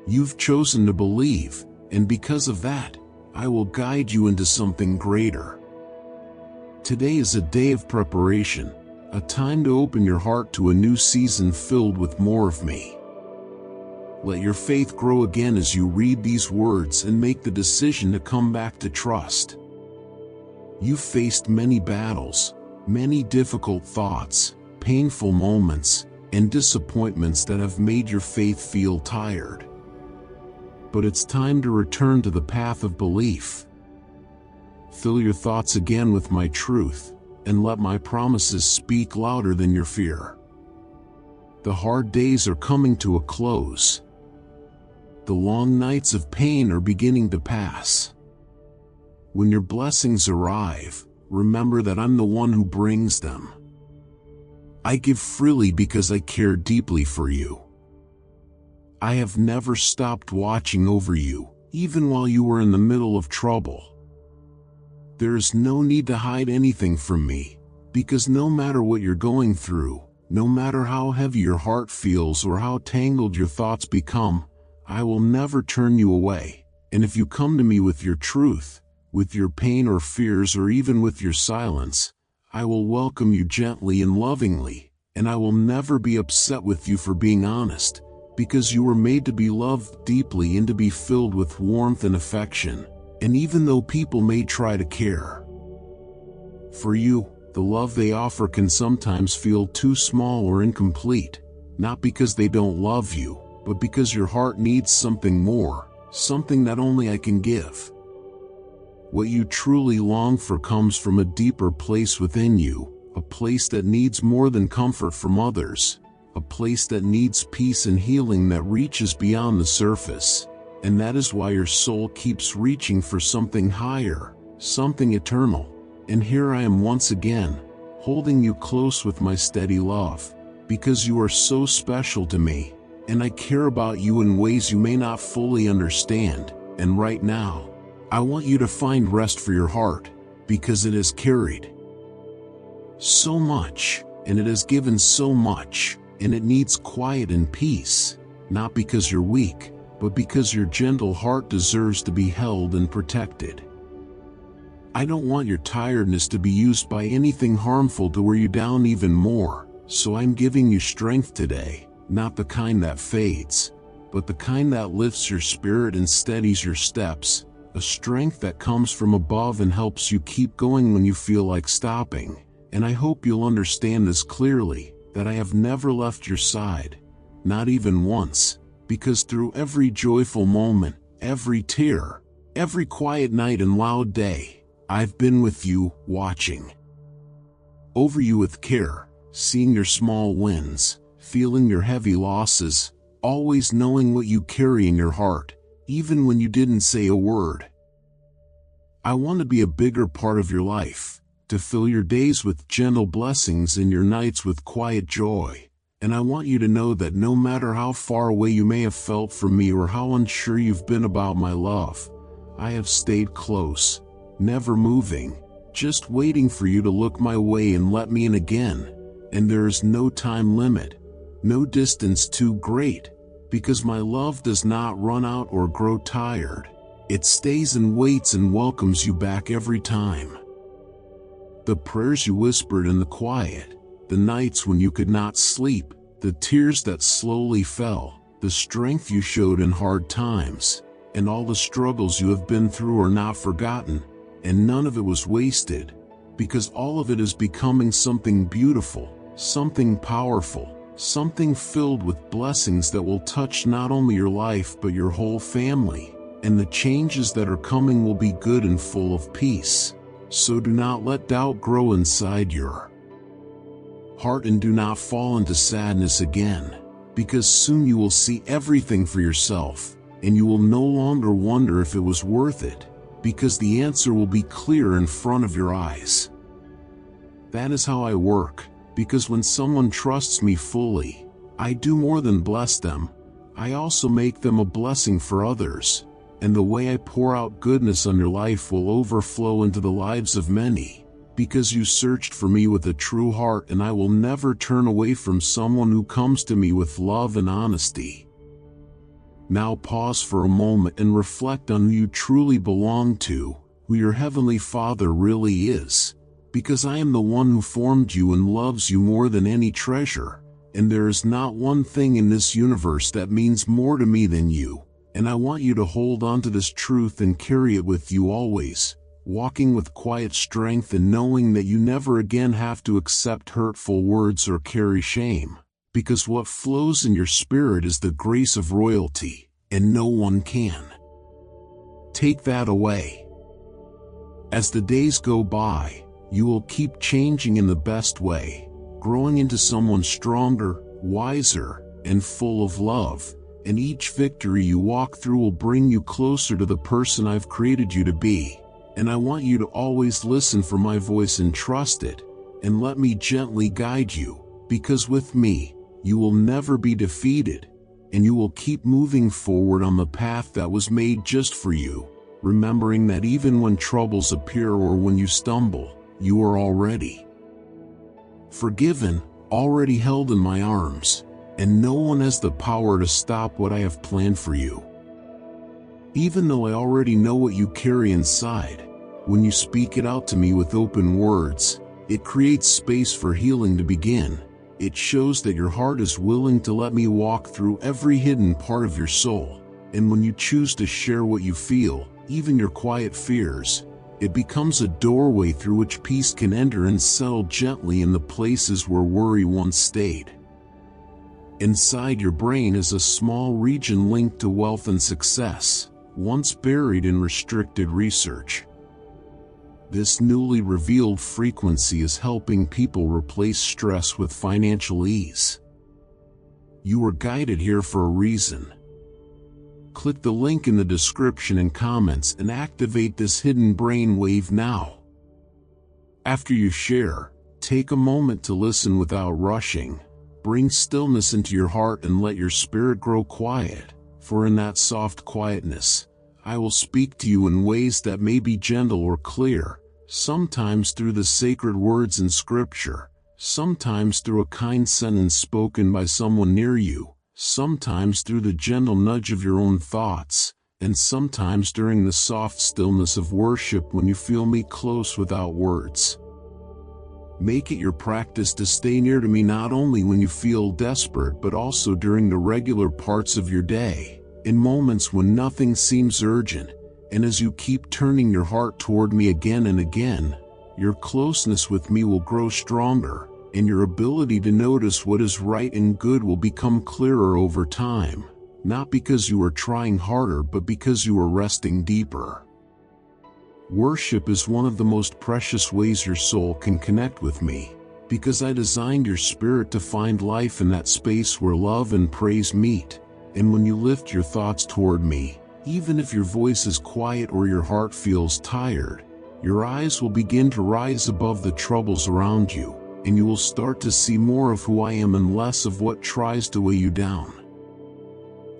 You've chosen to believe, and because of that, I will guide you into something greater. Today is a day of preparation, a time to open your heart to a new season filled with more of me. Let your faith grow again as you read these words and make the decision to come back to trust. You've faced many battles, many difficult thoughts, painful moments, and disappointments that have made your faith feel tired. But it's time to return to the path of belief. Fill your thoughts again with my truth, and let my promises speak louder than your fear. The hard days are coming to a close. The long nights of pain are beginning to pass. When your blessings arrive, remember that I'm the one who brings them. I give freely because I care deeply for you. I have never stopped watching over you, even while you were in the middle of trouble. There is no need to hide anything from me, because no matter what you're going through, no matter how heavy your heart feels or how tangled your thoughts become, I will never turn you away. And if you come to me with your truth, with your pain or fears or even with your silence, I will welcome you gently and lovingly, and I will never be upset with you for being honest, because you were made to be loved deeply and to be filled with warmth and affection, and even though people may try to care for you, the love they offer can sometimes feel too small or incomplete, not because they don't love you, but because your heart needs something more, something that only I can give. What you truly long for comes from a deeper place within you, a place that needs more than comfort from others, a place that needs peace and healing that reaches beyond the surface, and that is why your soul keeps reaching for something higher, something eternal. And here I am once again, holding you close with my steady love, because you are so special to me, and I care about you in ways you may not fully understand. And right now, I want you to find rest for your heart, because it has carried so much, and it has given so much, and it needs quiet and peace, not because you're weak, but because your gentle heart deserves to be held and protected. I don't want your tiredness to be used by anything harmful to wear you down even more, so I'm giving you strength today, not the kind that fades, but the kind that lifts your spirit and steadies your steps, a strength that comes from above and helps you keep going when you feel like stopping. And I hope you'll understand this clearly, that I have never left your side, not even once, because through every joyful moment, every tear, every quiet night and loud day, I've been with you, watching over you with care, seeing your small wins, feeling your heavy losses, always knowing what you carry in your heart, even when you didn't say a word. I want to be a bigger part of your life, to fill your days with gentle blessings and your nights with quiet joy, And I want you to know that no matter how far away you may have felt from me or how unsure you've been about my love, I have stayed close, never moving, just waiting for you to look my way and let me in again. And there is no time limit, no distance too great, because my love does not run out or grow tired. It stays and waits and welcomes you back every time. The prayers you whispered in the quiet, the nights when you could not sleep, the tears that slowly fell, the strength you showed in hard times, and all the struggles you have been through are not forgotten, and none of it was wasted, because all of it is becoming something beautiful, something powerful, something filled with blessings that will touch not only your life but your whole family, and the changes that are coming will be good and full of peace. So do not let doubt grow inside your heart and do not fall into sadness again, because soon you will see everything for yourself, and you will no longer wonder if it was worth it, because the answer will be clear in front of your eyes. That is how I work, because when someone trusts me fully, I do more than bless them, I also make them a blessing for others, and the way I pour out goodness on your life will overflow into the lives of many, because you searched for me with a true heart, and I will never turn away from someone who comes to me with love and honesty. Now pause for a moment and reflect on who you truly belong to, who your Heavenly Father really is, because I am the one who formed you and loves you more than any treasure, and there is not one thing in this universe that means more to me than you, and I want you to hold on to this truth and carry it with you always, walking with quiet strength and knowing that you never again have to accept hurtful words or carry shame, because what flows in your spirit is the grace of royalty, and no one can take that away. As the days go by, you will keep changing in the best way, growing into someone stronger, wiser, and full of love, and each victory you walk through will bring you closer to the person I've created you to be. And I want you to always listen for my voice and trust it, and let me gently guide you, because with me, you will never be defeated, and you will keep moving forward on the path that was made just for you, remembering that even when troubles appear or when you stumble, you are already forgiven, already held in my arms, and no one has the power to stop what I have planned for you. Even though I already know what you carry inside, when you speak it out to me with open words, it creates space for healing to begin. It shows that your heart is willing to let me walk through every hidden part of your soul, and when you choose to share what you feel, even your quiet fears, it becomes a doorway through which peace can enter and settle gently in the places where worry once stayed. Inside your brain is a small region linked to wealth and success, once buried in restricted research. This newly revealed frequency is helping people replace stress with financial ease. You were guided here for a reason. Click the link in the description and comments and activate this hidden brain wave now. After you share, take a moment to listen without rushing. Bring stillness into your heart and let your spirit grow quiet, for in that soft quietness, I will speak to you in ways that may be gentle or clear, sometimes through the sacred words in Scripture, sometimes through a kind sentence spoken by someone near you, sometimes through the gentle nudge of your own thoughts, and sometimes during the soft stillness of worship when you feel me close without words. Make it your practice to stay near to me not only when you feel desperate but also during the regular parts of your day, in moments when nothing seems urgent, and as you keep turning your heart toward me again and again, your closeness with me will grow stronger, and your ability to notice what is right and good will become clearer over time, not because you are trying harder but because you are resting deeper. Worship is one of the most precious ways your soul can connect with me, because I designed your spirit to find life in that space where love and praise meet, and when you lift your thoughts toward me, even if your voice is quiet or your heart feels tired, your eyes will begin to rise above the troubles around you, and you will start to see more of who I am and less of what tries to weigh you down.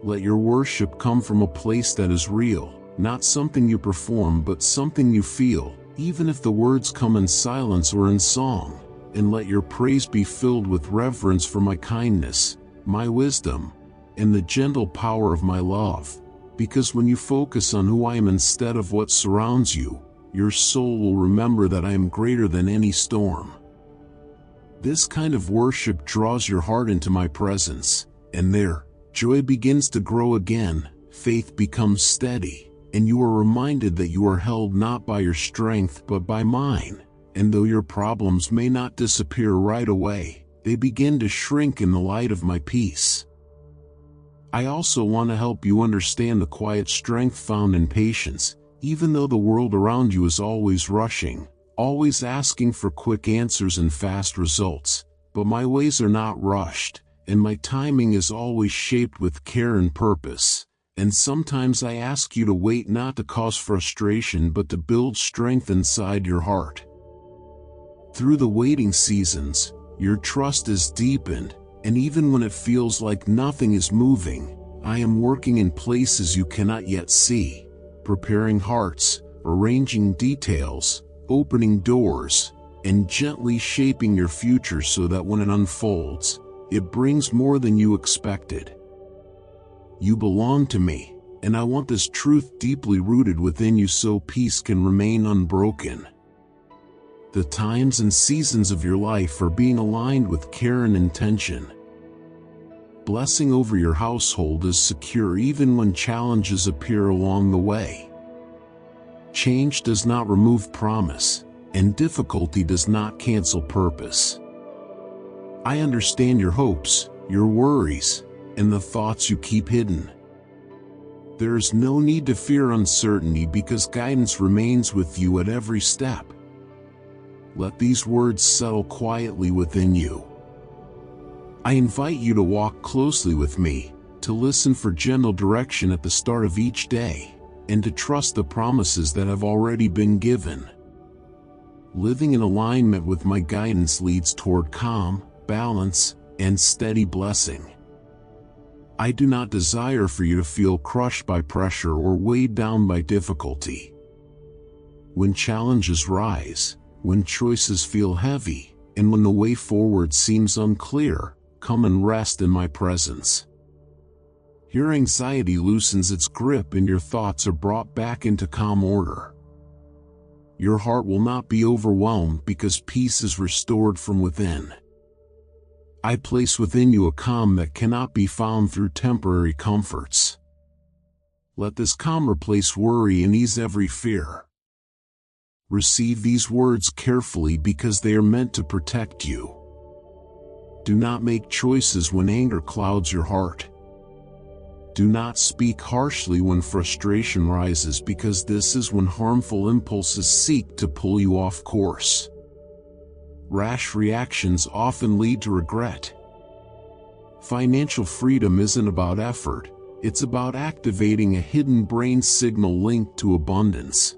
Let your worship come from a place that is real, not something you perform but something you feel, even if the words come in silence or in song. And let your praise be filled with reverence for my kindness, my wisdom, and the gentle power of my love. Because when you focus on who I am instead of what surrounds you, your soul will remember that I am greater than any storm. This kind of worship draws your heart into my presence, and there, joy begins to grow again, faith becomes steady, and you are reminded that you are held not by your strength but by mine. And though your problems may not disappear right away, they begin to shrink in the light of my peace. I also want to help you understand the quiet strength found in patience, even though the world around you is always rushing, always asking for quick answers and fast results. But my ways are not rushed, and my timing is always shaped with care and purpose. And sometimes I ask you to wait, not to cause frustration but to build strength inside your heart. Through the waiting seasons, your trust is deepened, and even when it feels like nothing is moving, I am working in places you cannot yet see, preparing hearts, arranging details, opening doors, and gently shaping your future so that when it unfolds, it brings more than you expected. You belong to me, and I want this truth deeply rooted within you so peace can remain unbroken. The times and seasons of your life are being aligned with care and intention. Blessing over your household is secure even when challenges appear along the way. Change does not remove promise, and difficulty does not cancel purpose. I understand your hopes, your worries, and the thoughts you keep hidden. There is no need to fear uncertainty because guidance remains with you at every step. Let these words settle quietly within you. I invite you to walk closely with me, to listen for gentle direction at the start of each day, and to trust the promises that have already been given. Living in alignment with my guidance leads toward calm, balance, and steady blessing. I do not desire for you to feel crushed by pressure or weighed down by difficulty. When challenges rise, when choices feel heavy, and when the way forward seems unclear, come and rest in my presence. Your anxiety loosens its grip and your thoughts are brought back into calm order. Your heart will not be overwhelmed because peace is restored from within. I place within you a calm that cannot be found through temporary comforts. Let this calm replace worry and ease every fear. Receive these words carefully because they are meant to protect you. Do not make choices when anger clouds your heart. Do not speak harshly when frustration rises because this is when harmful impulses seek to pull you off course. Rash reactions often lead to regret. Financial freedom isn't about effort, it's about activating a hidden brain signal linked to abundance.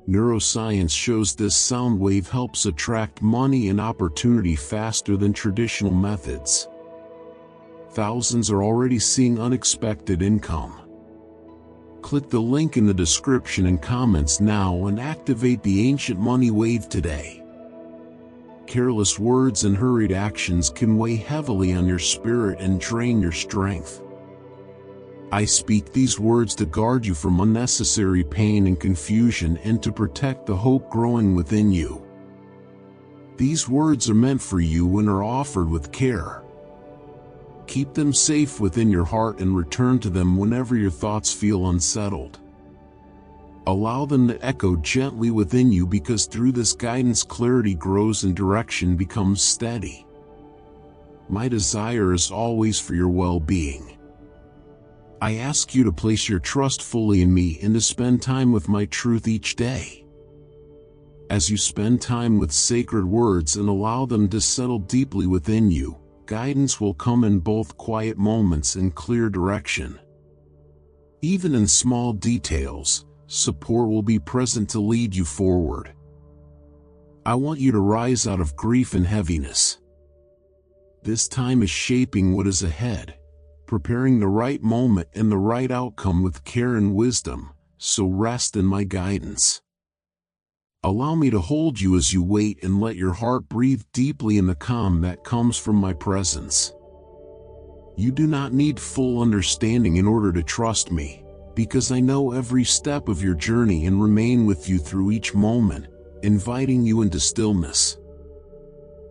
Neuroscience shows this sound wave helps attract money and opportunity faster than traditional methods. Thousands are already seeing unexpected income. Click the link in the description and comments now and activate the ancient money wave today. Careless words and hurried actions can weigh heavily on your spirit and drain your strength. I speak these words to guard you from unnecessary pain and confusion and to protect the hope growing within you. These words are meant for you and are offered with care. Keep them safe within your heart and return to them whenever your thoughts feel unsettled. Allow them to echo gently within you because through this guidance clarity grows and direction becomes steady. My desire is always for your well-being. I ask you to place your trust fully in me and to spend time with my truth each day. As you spend time with sacred words and allow them to settle deeply within you, guidance will come in both quiet moments and clear direction. Even in small details, support will be present to lead you forward. I want you to rise out of grief and heaviness. This time is shaping what is ahead, preparing the right moment and the right outcome with care and wisdom, so rest in my guidance. Allow me to hold you as you wait and let your heart breathe deeply in the calm that comes from my presence. You do not need full understanding in order to trust me, because I know every step of your journey and remain with you through each moment, inviting you into stillness.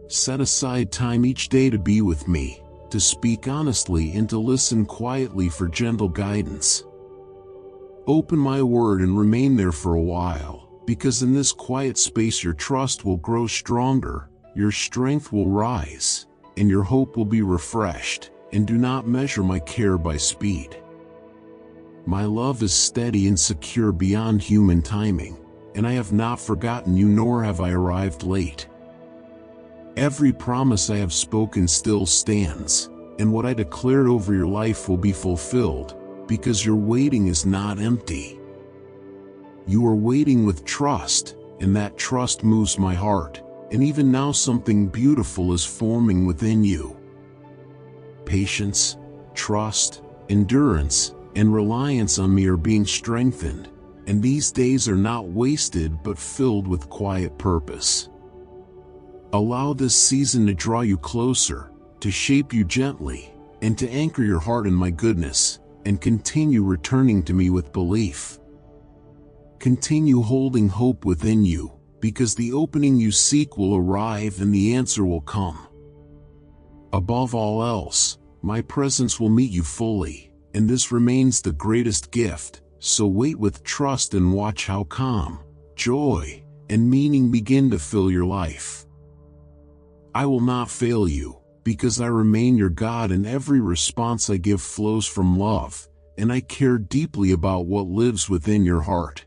Set aside time each day to be with me, to speak honestly and to listen quietly for gentle guidance. Open my word and remain there for a while, because in this quiet space your trust will grow stronger, your strength will rise, and your hope will be refreshed. And do not measure my care by speed. My love is steady and secure beyond human timing, and I have not forgotten you, nor have I arrived late. Every promise I have spoken still stands, and what I declared over your life will be fulfilled, because your waiting is not empty. You are waiting with trust, and that trust moves my heart, and even now something beautiful is forming within you. Patience, trust, endurance, and reliance on me are being strengthened, and these days are not wasted but filled with quiet purpose. Allow this season to draw you closer, to shape you gently, and to anchor your heart in my goodness, and continue returning to me with belief. Continue holding hope within you, because the opening you seek will arrive and the answer will come. Above all else, my presence will meet you fully, and this remains the greatest gift, so wait with trust and watch how calm, joy, and meaning begin to fill your life. I will not fail you, because I remain your God, and every response I give flows from love, and I care deeply about what lives within your heart.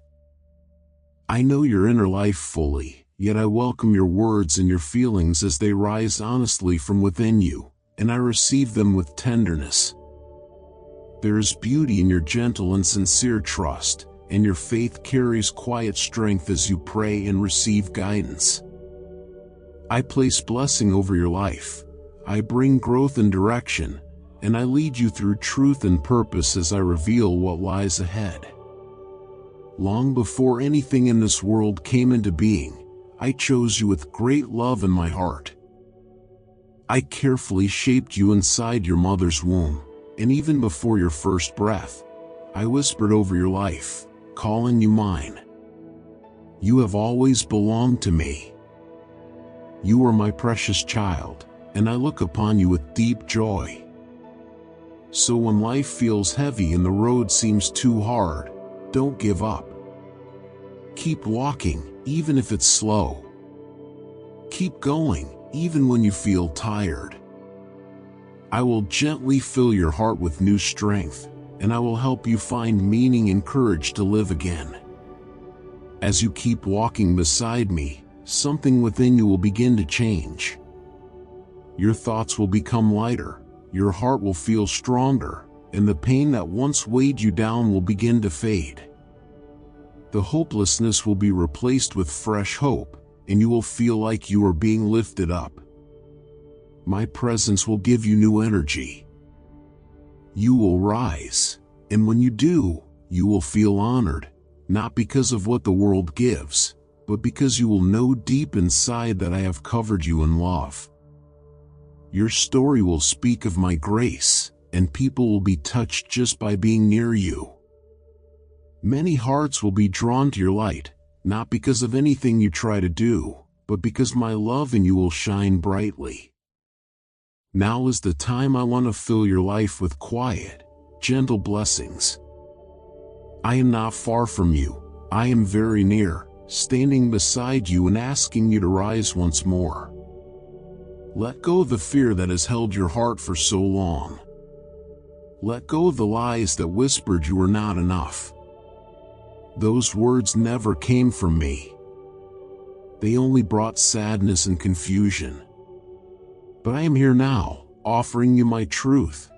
I know your inner life fully, yet I welcome your words and your feelings as they rise honestly from within you, and I receive them with tenderness. There is beauty in your gentle and sincere trust, and your faith carries quiet strength as you pray and receive guidance. I place blessing over your life. I bring growth and direction, and I lead you through truth and purpose as I reveal what lies ahead. Long before anything in this world came into being, I chose you with great love in my heart. I carefully shaped you inside your mother's womb, and even before your first breath, I whispered over your life, calling you mine. You have always belonged to me. You are my precious child, and I look upon you with deep joy. So when life feels heavy and the road seems too hard, don't give up. Keep walking, even if it's slow. Keep going, even when you feel tired. I will gently fill your heart with new strength, and I will help you find meaning and courage to live again. As you keep walking beside me, something within you will begin to change. Your thoughts will become lighter, your heart will feel stronger, and the pain that once weighed you down will begin to fade. The hopelessness will be replaced with fresh hope, and you will feel like you are being lifted up. My presence will give you new energy. You will rise, and when you do, you will feel honored, not because of what the world gives, but because you will know deep inside that I have covered you in love. Your story will speak of my grace, and people will be touched just by being near you. Many hearts will be drawn to your light, not because of anything you try to do, but because my love in you will shine brightly. Now is the time I want to fill your life with quiet, gentle blessings. I am not far from you, I am very near, standing beside you and asking you to rise once more. Let go of the fear that has held your heart for so long. Let go of the lies that whispered you were not enough. Those words never came from me. They only brought sadness and confusion. But I am here now, offering you my truth.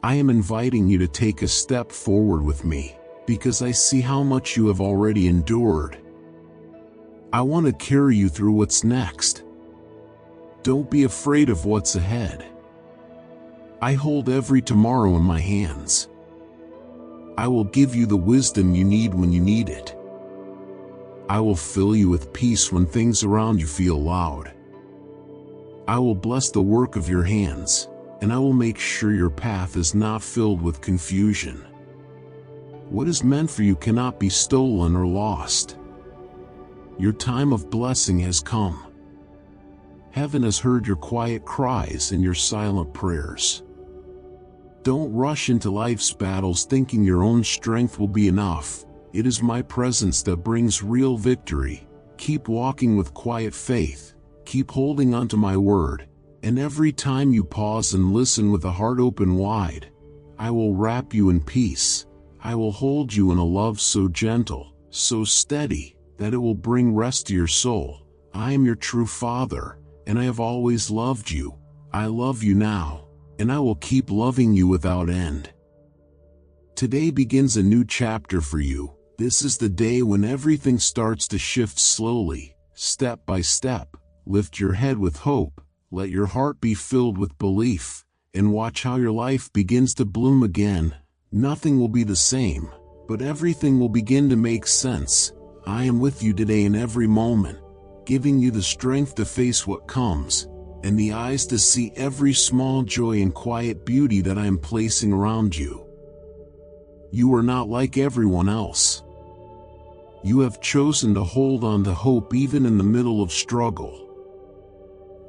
I am inviting you to take a step forward with me, because I see how much you have already endured. I want to carry you through what's next. Don't be afraid of what's ahead. I hold every tomorrow in my hands. I will give you the wisdom you need when you need it. I will fill you with peace when things around you feel loud. I will bless the work of your hands, and I will make sure your path is not filled with confusion. What is meant for you cannot be stolen or lost. Your time of blessing has come. Heaven has heard your quiet cries and your silent prayers. Don't rush into life's battles thinking your own strength will be enough. It is my presence that brings real victory. Keep walking with quiet faith. Keep holding onto my word. And every time you pause and listen with a heart open wide, I will wrap you in peace. I will hold you in a love so gentle, so steady, that it will bring rest to your soul. I am your true Father, and I have always loved you. I love you now, and I will keep loving you without end. Today begins a new chapter for you. This is the day when everything starts to shift slowly, step by step. Lift your head with hope, let your heart be filled with belief, and watch how your life begins to bloom again. Nothing will be the same, but everything will begin to make sense. I am with you today in every moment, giving you the strength to face what comes, and the eyes to see every small joy and quiet beauty that I am placing around you. You are not like everyone else. You have chosen to hold on to hope even in the middle of struggle.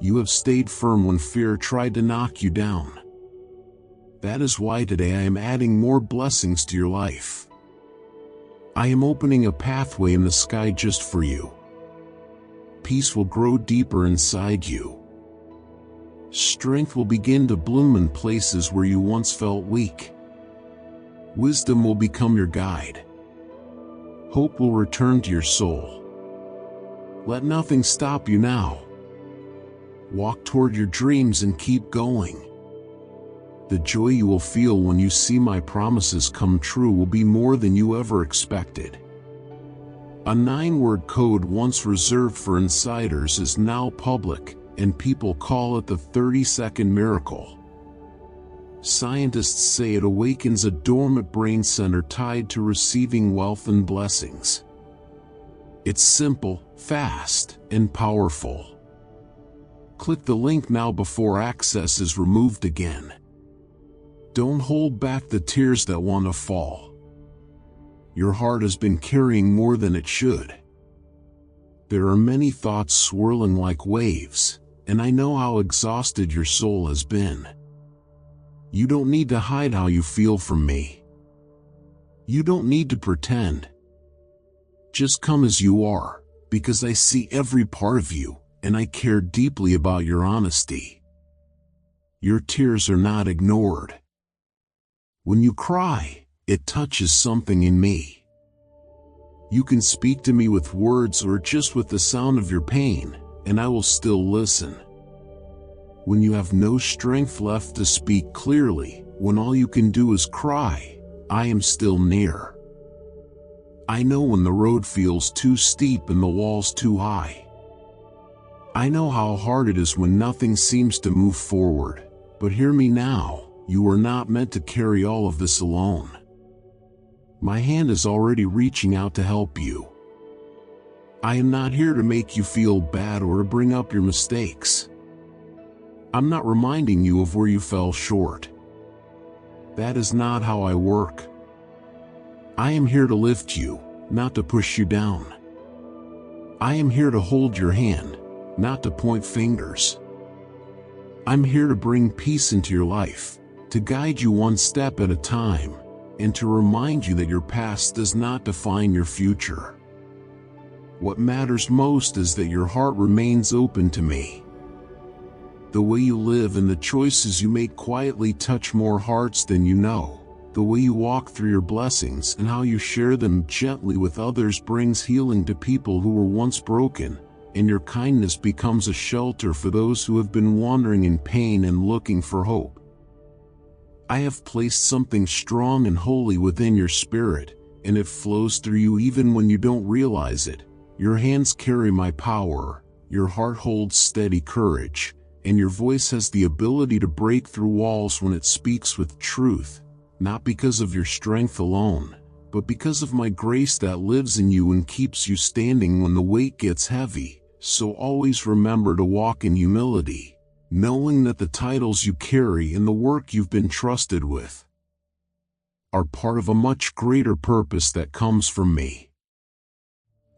You have stayed firm when fear tried to knock you down. That is why today I am adding more blessings to your life. I am opening a pathway in the sky just for you. Peace will grow deeper inside you. Strength will begin to bloom in places where you once felt weak. Wisdom will become your guide. Hope will return to your soul. Let nothing stop you now. Walk toward your dreams and keep going. The joy you will feel when you see my promises come true will be more than you ever expected. A 9-word code once reserved for insiders is now public, and people call it the 30-second miracle. Scientists say it awakens a dormant brain center tied to receiving wealth and blessings. It's simple, fast, and powerful. Click the link now before access is removed again. Don't hold back the tears that want to fall. Your heart has been carrying more than it should. There are many thoughts swirling like waves, and I know how exhausted your soul has been. You don't need to hide how you feel from me. You don't need to pretend. Just come as you are, because I see every part of you, and I care deeply about your honesty. Your tears are not ignored. When you cry, it touches something in me. You can speak to me with words or just with the sound of your pain, and I will still listen. When you have no strength left to speak clearly, when all you can do is cry, I am still near. I know when the road feels too steep and the walls too high. I know how hard it is when nothing seems to move forward, but hear me now. You are not meant to carry all of this alone. My hand is already reaching out to help you. I am not here to make you feel bad or to bring up your mistakes. I'm not reminding you of where you fell short. That is not how I work. I am here to lift you, not to push you down. I am here to hold your hand, not to point fingers. I'm here to bring peace into your life, to guide you one step at a time, and to remind you that your past does not define your future. What matters most is that your heart remains open to me. The way you live and the choices you make quietly touch more hearts than you know. The way you walk through your blessings and how you share them gently with others brings healing to people who were once broken, and your kindness becomes a shelter for those who have been wandering in pain and looking for hope. I have placed something strong and holy within your spirit, and it flows through you even when you don't realize it. Your hands carry my power, your heart holds steady courage, and your voice has the ability to break through walls when it speaks with truth, not because of your strength alone, but because of my grace that lives in you and keeps you standing when the weight gets heavy. So always remember to walk in humility, knowing that the titles you carry and the work you've been trusted with are part of a much greater purpose that comes from me.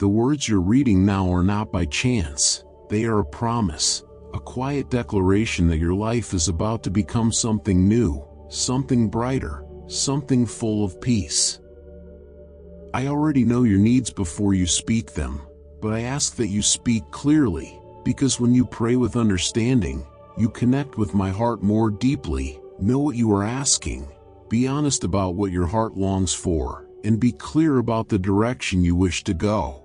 The words you're reading now are not by chance. They are a promise, a quiet declaration that your life is about to become something new, something brighter, something full of peace. I already know your needs before you speak them, but I ask that you speak clearly, because when you pray with understanding, you connect with my heart more deeply. Know what you are asking, be honest about what your heart longs for, and be clear about the direction you wish to go.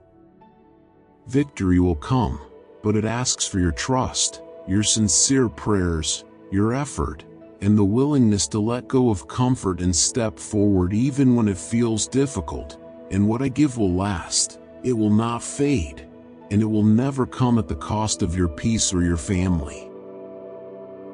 Victory will come, but it asks for your trust, your sincere prayers, your effort, and the willingness to let go of comfort and step forward even when it feels difficult. And what I give will last, it will not fade, and it will never come at the cost of your peace or your family.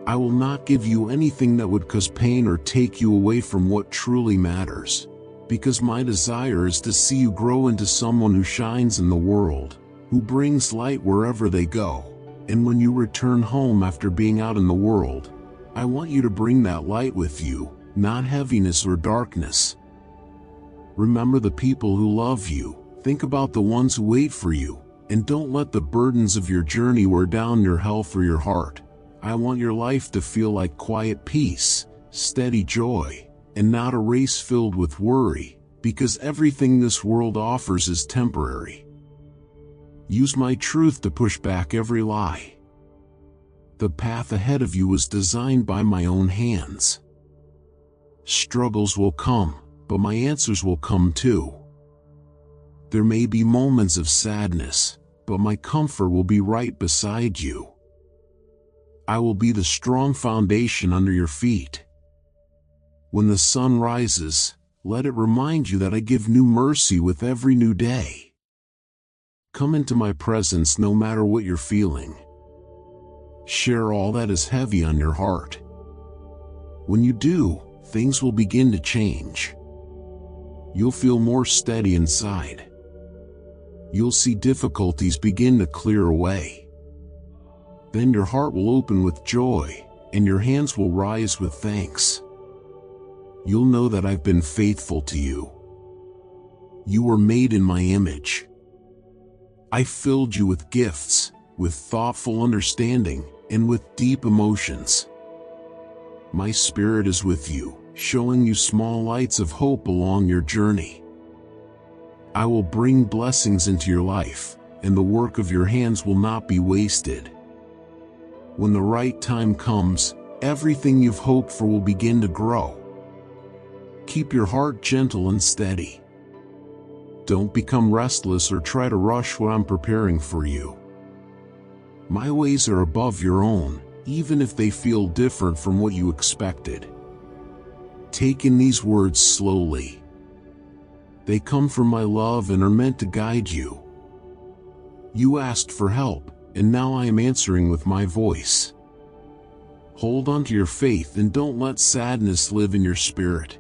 I will not give you anything that would cause pain or take you away from what truly matters, because my desire is to see you grow into someone who shines in the world, who brings light wherever they go. And when you return home after being out in the world, I want you to bring that light with you, not heaviness or darkness. Remember the people who love you, think about the ones who wait for you, and don't let the burdens of your journey wear down your health or your heart. I want your life to feel like quiet peace, steady joy, and not a race filled with worry, because everything this world offers is temporary. Use my truth to push back every lie. The path ahead of you was designed by my own hands. Struggles will come, but my answers will come too. There may be moments of sadness, but my comfort will be right beside you. I will be the strong foundation under your feet. When the sun rises, let it remind you that I give new mercy with every new day. Come into my presence no matter what you're feeling. Share all that is heavy on your heart. When you do, things will begin to change. You'll feel more steady inside. You'll see difficulties begin to clear away. Then your heart will open with joy, and your hands will rise with thanks. You'll know that I've been faithful to you. You were made in my image. I filled you with gifts, with thoughtful understanding, and with deep emotions. My spirit is with you, showing you small lights of hope along your journey. I will bring blessings into your life, and the work of your hands will not be wasted. When the right time comes, everything you've hoped for will begin to grow. Keep your heart gentle and steady. Don't become restless or try to rush what I'm preparing for you. My ways are above your own, even if they feel different from what you expected. Take in these words slowly. They come from my love and are meant to guide you. You asked for help, and now I am answering with my voice. Hold on to your faith and don't let sadness live in your spirit.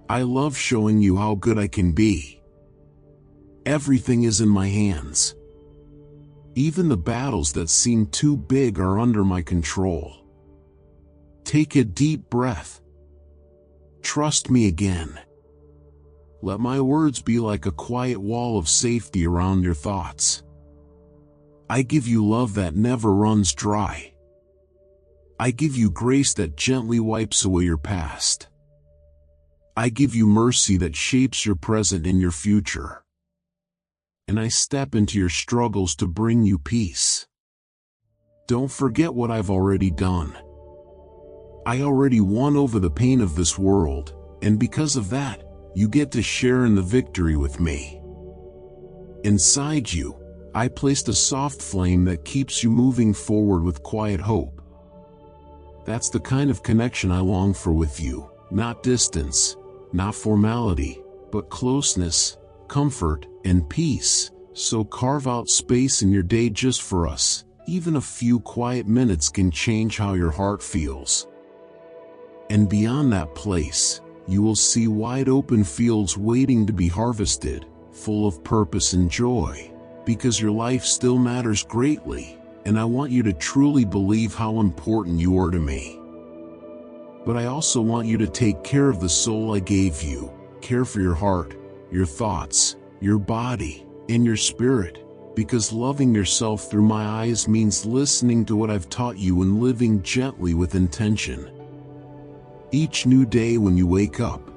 I love showing you how good I can be. Everything is in my hands. Even the battles that seem too big are under my control. Take a deep breath. Trust me again. Let my words be like a quiet wall of safety around your thoughts. I give you love that never runs dry. I give you grace that gently wipes away your past. I give you mercy that shapes your present and your future. And I step into your struggles to bring you peace. Don't forget what I've already done. I already won over the pain of this world, and because of that, you get to share in the victory with me. Inside you, I placed a soft flame that keeps you moving forward with quiet hope. That's the kind of connection I long for with you, not distance, not formality, but closeness, comfort, and peace, So carve out space in your day just for us. Even a few quiet minutes can change how your heart feels. And beyond that place, you will see wide open fields waiting to be harvested, full of purpose and joy, because your life still matters greatly, and I want you to truly believe how important you are to me. But I also want you to take care of the soul I gave you, care for your heart, your thoughts, your body, and your spirit, because loving yourself through my eyes means listening to what I've taught you and living gently with intention. Each new day when you wake up,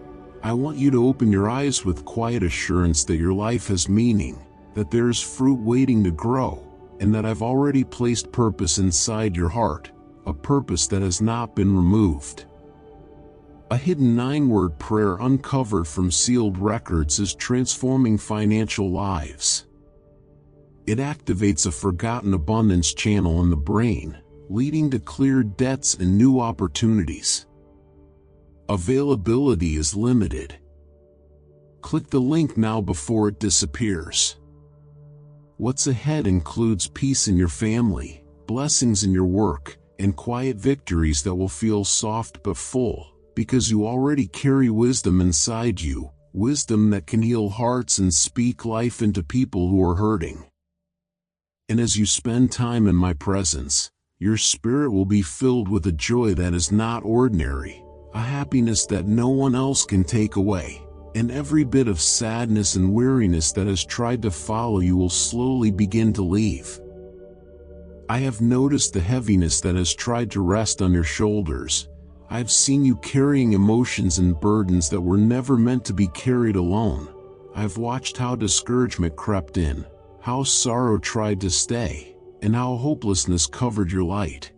I want you to open your eyes with quiet assurance that your life has meaning, that there is fruit waiting to grow, and that I've already placed purpose inside your heart, a purpose that has not been removed. A hidden 9-word prayer uncovered from sealed records is transforming financial lives. It activates a forgotten abundance channel in the brain, leading to cleared debts and new opportunities. Availability is limited. Click the link now before it disappears. What's ahead includes peace in your family, blessings in your work, and quiet victories that will feel soft but full, because you already carry wisdom inside you, wisdom that can heal hearts and speak life into people who are hurting. And as you spend time in my presence, your spirit will be filled with a joy that is not ordinary, a happiness that no one else can take away, and every bit of sadness and weariness that has tried to follow you will slowly begin to leave. I have noticed the heaviness that has tried to rest on your shoulders. I've seen you carrying emotions and burdens that were never meant to be carried alone. I've watched how discouragement crept in, how sorrow tried to stay, and how hopelessness covered your light.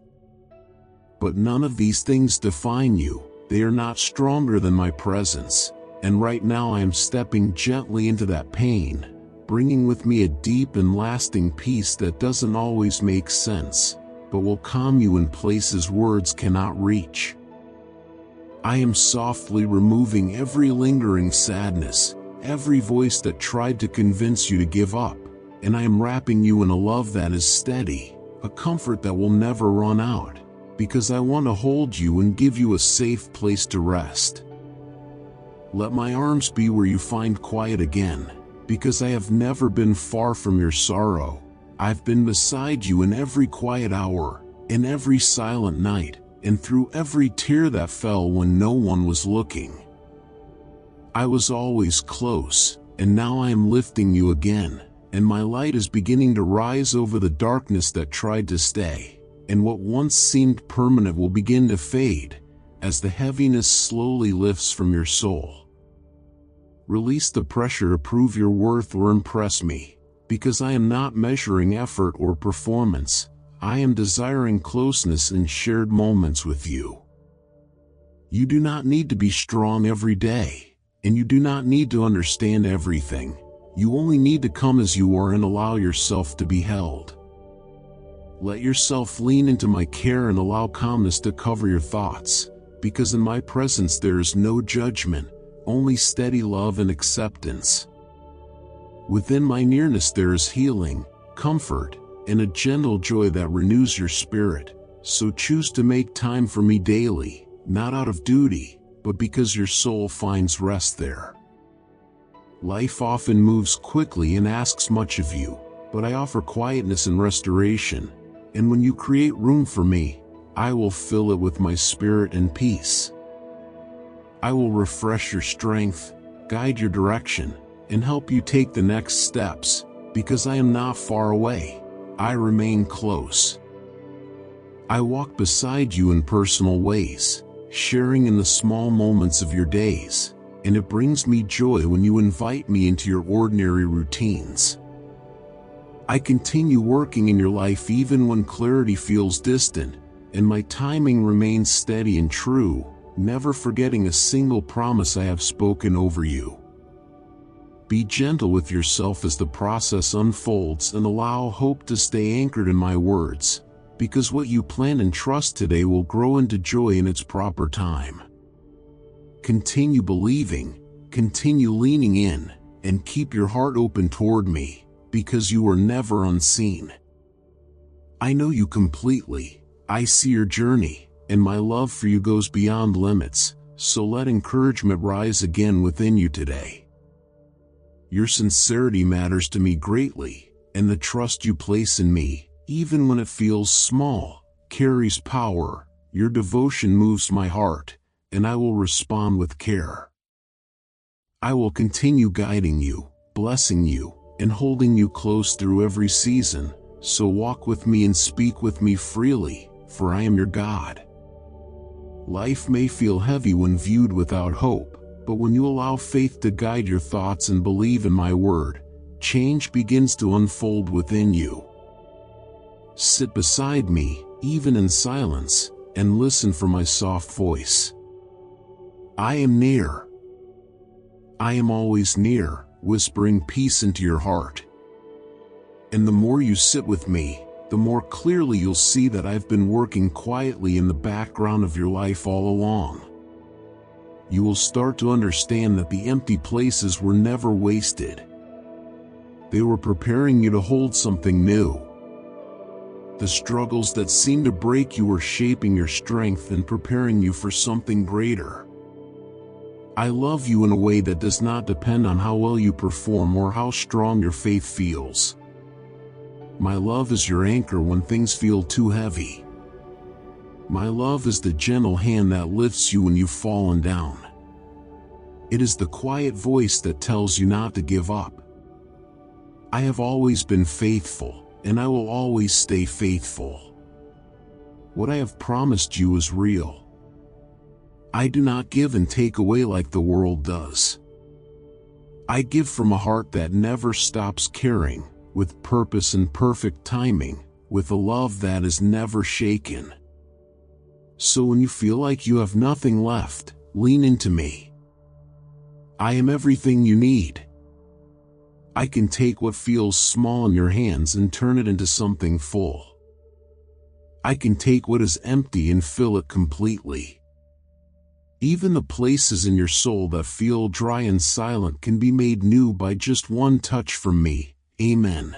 But none of these things define you. They are not stronger than my presence, and right now I am stepping gently into that pain, bringing with me a deep and lasting peace that doesn't always make sense, but will calm you in places words cannot reach. I am softly removing every lingering sadness, every voice that tried to convince you to give up, and I am wrapping you in a love that is steady, a comfort that will never run out, because I want to hold you and give you a safe place to rest. Let my arms be where you find quiet again, because I have never been far from your sorrow. I've been beside you in every quiet hour, in every silent night, and through every tear that fell when no one was looking. I was always close, and now I am lifting you again, and my light is beginning to rise over the darkness that tried to stay, and what once seemed permanent will begin to fade, as the heaviness slowly lifts from your soul. Release the pressure to prove your worth or impress me, because I am not measuring effort or performance. I am desiring closeness and shared moments with you. You do not need to be strong every day, and you do not need to understand everything. You only need to come as you are and allow yourself to be held. Let yourself lean into my care and allow calmness to cover your thoughts, because in my presence there is no judgment, only steady love and acceptance. Within my nearness there is healing, comfort, and a gentle joy that renews your spirit, so choose to make time for me daily, not out of duty, but because your soul finds rest there. Life often moves quickly and asks much of you, but I offer quietness and restoration, and when you create room for me, I will fill it with my spirit and peace. I will refresh your strength, guide your direction, and help you take the next steps, because I am not far away. I remain close. I walk beside you in personal ways, sharing in the small moments of your days, and it brings me joy when you invite me into your ordinary routines. I continue working in your life even when clarity feels distant, and my timing remains steady and true, never forgetting a single promise I have spoken over you. Be gentle with yourself as the process unfolds and allow hope to stay anchored in my words, because what you plan and trust today will grow into joy in its proper time. Continue believing, continue leaning in, and keep your heart open toward me, because you are never unseen. I know you completely. I see your journey, and my love for you goes beyond limits, so let encouragement rise again within you today. Your sincerity matters to me greatly, and the trust you place in me, even when it feels small, carries power. Your devotion moves my heart, and I will respond with care. I will continue guiding you, blessing you, and holding you close through every season, so walk with me and speak with me freely, for I am your God. Life may feel heavy when viewed without hope, but when you allow faith to guide your thoughts and believe in my word, change begins to unfold within you. Sit beside me, even in silence, and listen for my soft voice. I am near. I am always near, whispering peace into your heart. And the more you sit with me, the more clearly you'll see that I've been working quietly in the background of your life all along. You will start to understand that the empty places were never wasted. They were preparing you to hold something new. The struggles that seemed to break you were shaping your strength and preparing you for something greater. I love you in a way that does not depend on how well you perform or how strong your faith feels. My love is your anchor when things feel too heavy. My love is the gentle hand that lifts you when you've fallen down. It is the quiet voice that tells you not to give up. I have always been faithful, and I will always stay faithful. What I have promised you is real. I do not give and take away like the world does. I give from a heart that never stops caring, with purpose and perfect timing, with a love that is never shaken. So when you feel like you have nothing left, lean into me. I am everything you need. I can take what feels small in your hands and turn it into something full. I can take what is empty and fill it completely. Even the places in your soul that feel dry and silent can be made new by just one touch from me. Amen.